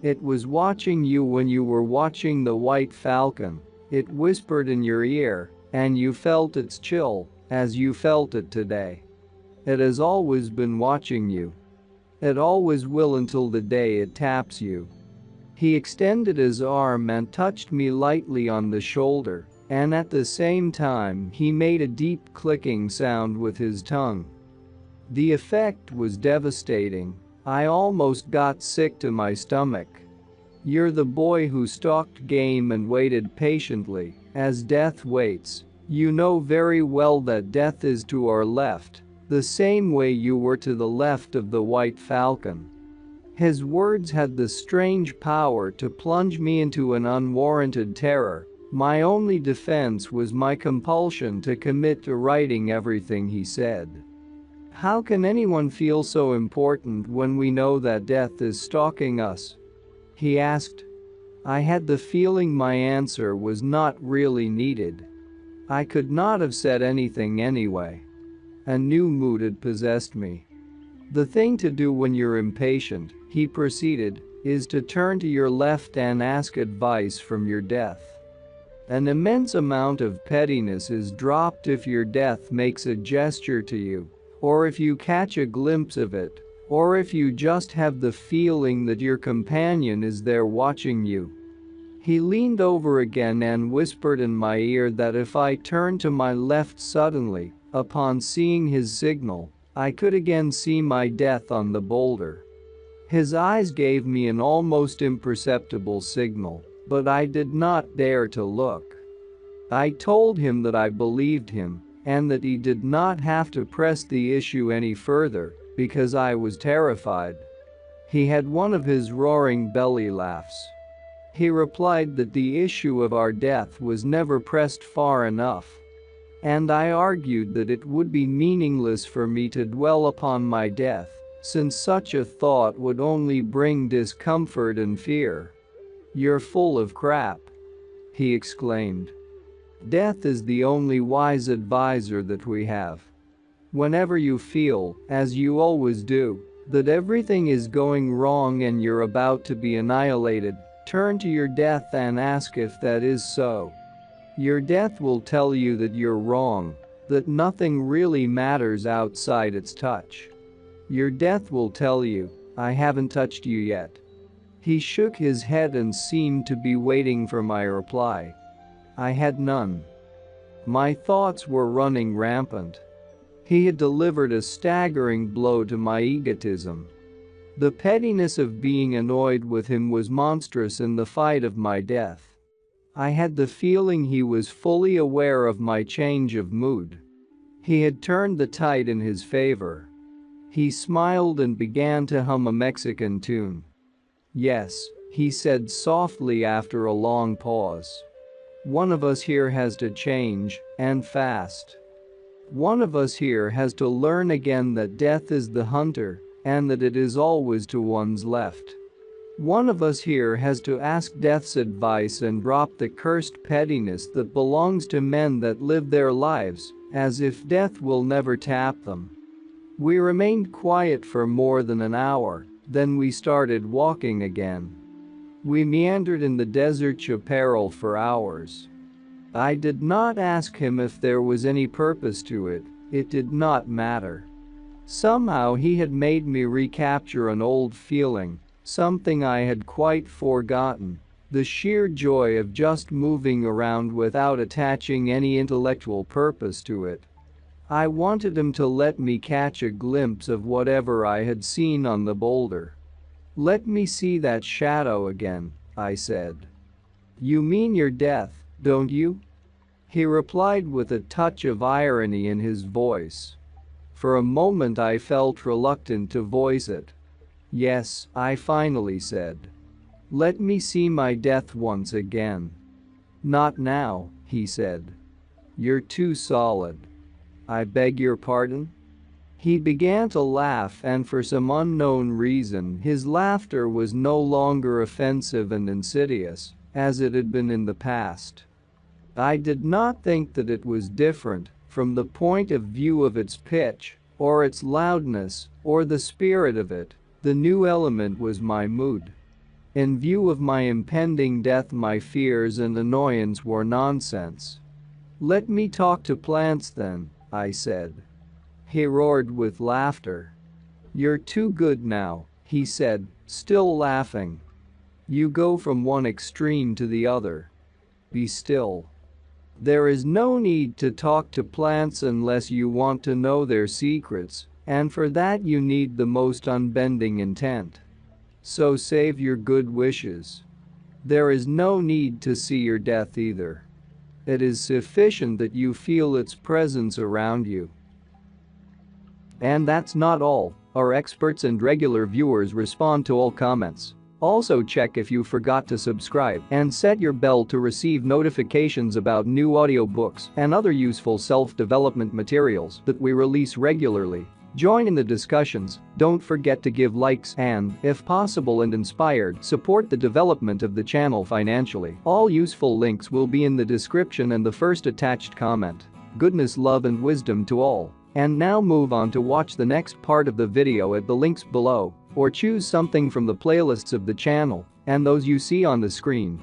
It was watching you when you were watching the white falcon. It whispered in your ear, and you felt its chill, as you felt it today. It has always been watching you. It always will until the day it taps you." He extended his arm and touched me lightly on the shoulder, and at the same time he made a deep clicking sound with his tongue. The effect was devastating. I almost got sick to my stomach. "You're the boy who stalked game and waited patiently, as death waits. You know very well that death is to our left, the same way you were to the left of the white falcon." His words had the strange power to plunge me into an unwarranted terror. My only defense was my compulsion to commit to writing everything he said. "How can anyone feel so important when we know that death is stalking us?" he asked. I had the feeling my answer was not really needed. I could not have said anything anyway. A new mood had possessed me. "The thing to do when you're impatient," he proceeded, "is to turn to your left and ask advice from your death. An immense amount of pettiness is dropped if your death makes a gesture to you, or if you catch a glimpse of it, or if you just have the feeling that your companion is there watching you." He leaned over again and whispered in my ear that if I turned to my left suddenly, upon seeing his signal, I could again see my death on the boulder. His eyes gave me an almost imperceptible signal, but I did not dare to look. I told him that I believed him, and that he did not have to press the issue any further, because I was terrified. He had one of his roaring belly laughs. He replied that the issue of our death was never pressed far enough. And I argued that it would be meaningless for me to dwell upon my death, since such a thought would only bring discomfort and fear. "You're full of crap," he exclaimed. Death is the only wise advisor that we have. Whenever you feel, as you always do, that everything is going wrong and you're about to be annihilated, turn to your death and ask if that is so. Your death will tell you that you're wrong, that nothing really matters outside its touch. Your death will tell you, I haven't touched you yet. He shook his head and seemed to be waiting for my reply. I had none. My thoughts were running rampant. He had delivered a staggering blow to my egotism. The pettiness of being annoyed with him was monstrous in the fight of my death. I had the feeling he was fully aware of my change of mood. He had turned the tide in his favor. He smiled and began to hum a Mexican tune. Yes, he said softly after a long pause. One of us here has to change, and fast. One of us here has to learn again that death is the hunter, and that it is always to one's left. One of us here has to ask death's advice and drop the cursed pettiness that belongs to men that live their lives as if death will never tap them. We remained quiet for more than an hour, then we started walking again. We meandered in the desert chaparral for hours. I did not ask him if there was any purpose to it, it did not matter. Somehow he had made me recapture an old feeling, something I had quite forgotten, the sheer joy of just moving around without attaching any intellectual purpose to it. I wanted him to let me catch a glimpse of whatever I had seen on the boulder. Let me see that shadow again, I said. You mean your death, don't you? He replied with a touch of irony in his voice. For a moment I felt reluctant to voice it. Yes, I finally said. Let me see my death once again. Not now, he said. You're too solid. I beg your pardon? He began to laugh, and for some unknown reason his laughter was no longer offensive and insidious, as it had been in the past. I did not think that it was different, from the point of view of its pitch, or its loudness, or the spirit of it. The new element was my mood. In view of my impending death, my fears and annoyance were nonsense. Let me talk to plants then, I said. He roared with laughter. You're too good now, he said, still laughing. You go from one extreme to the other. Be still. There is no need to talk to plants unless you want to know their secrets, and for that you need the most unbending intent. So save your good wishes. There is no need to see your death either. It is sufficient that you feel its presence around you. And that's not all. Our experts and regular viewers respond to all comments. Also check if you forgot to subscribe and set your bell to receive notifications about new audiobooks and other useful self-development materials that we release regularly. Join in the discussions, don't forget to give likes and, if possible and inspired, support the development of the channel financially. All useful links will be in the description and the first attached comment. Goodness, love and wisdom to all. And now move on to watch the next part of the video at the links below, or choose something from the playlists of the channel and those you see on the screen.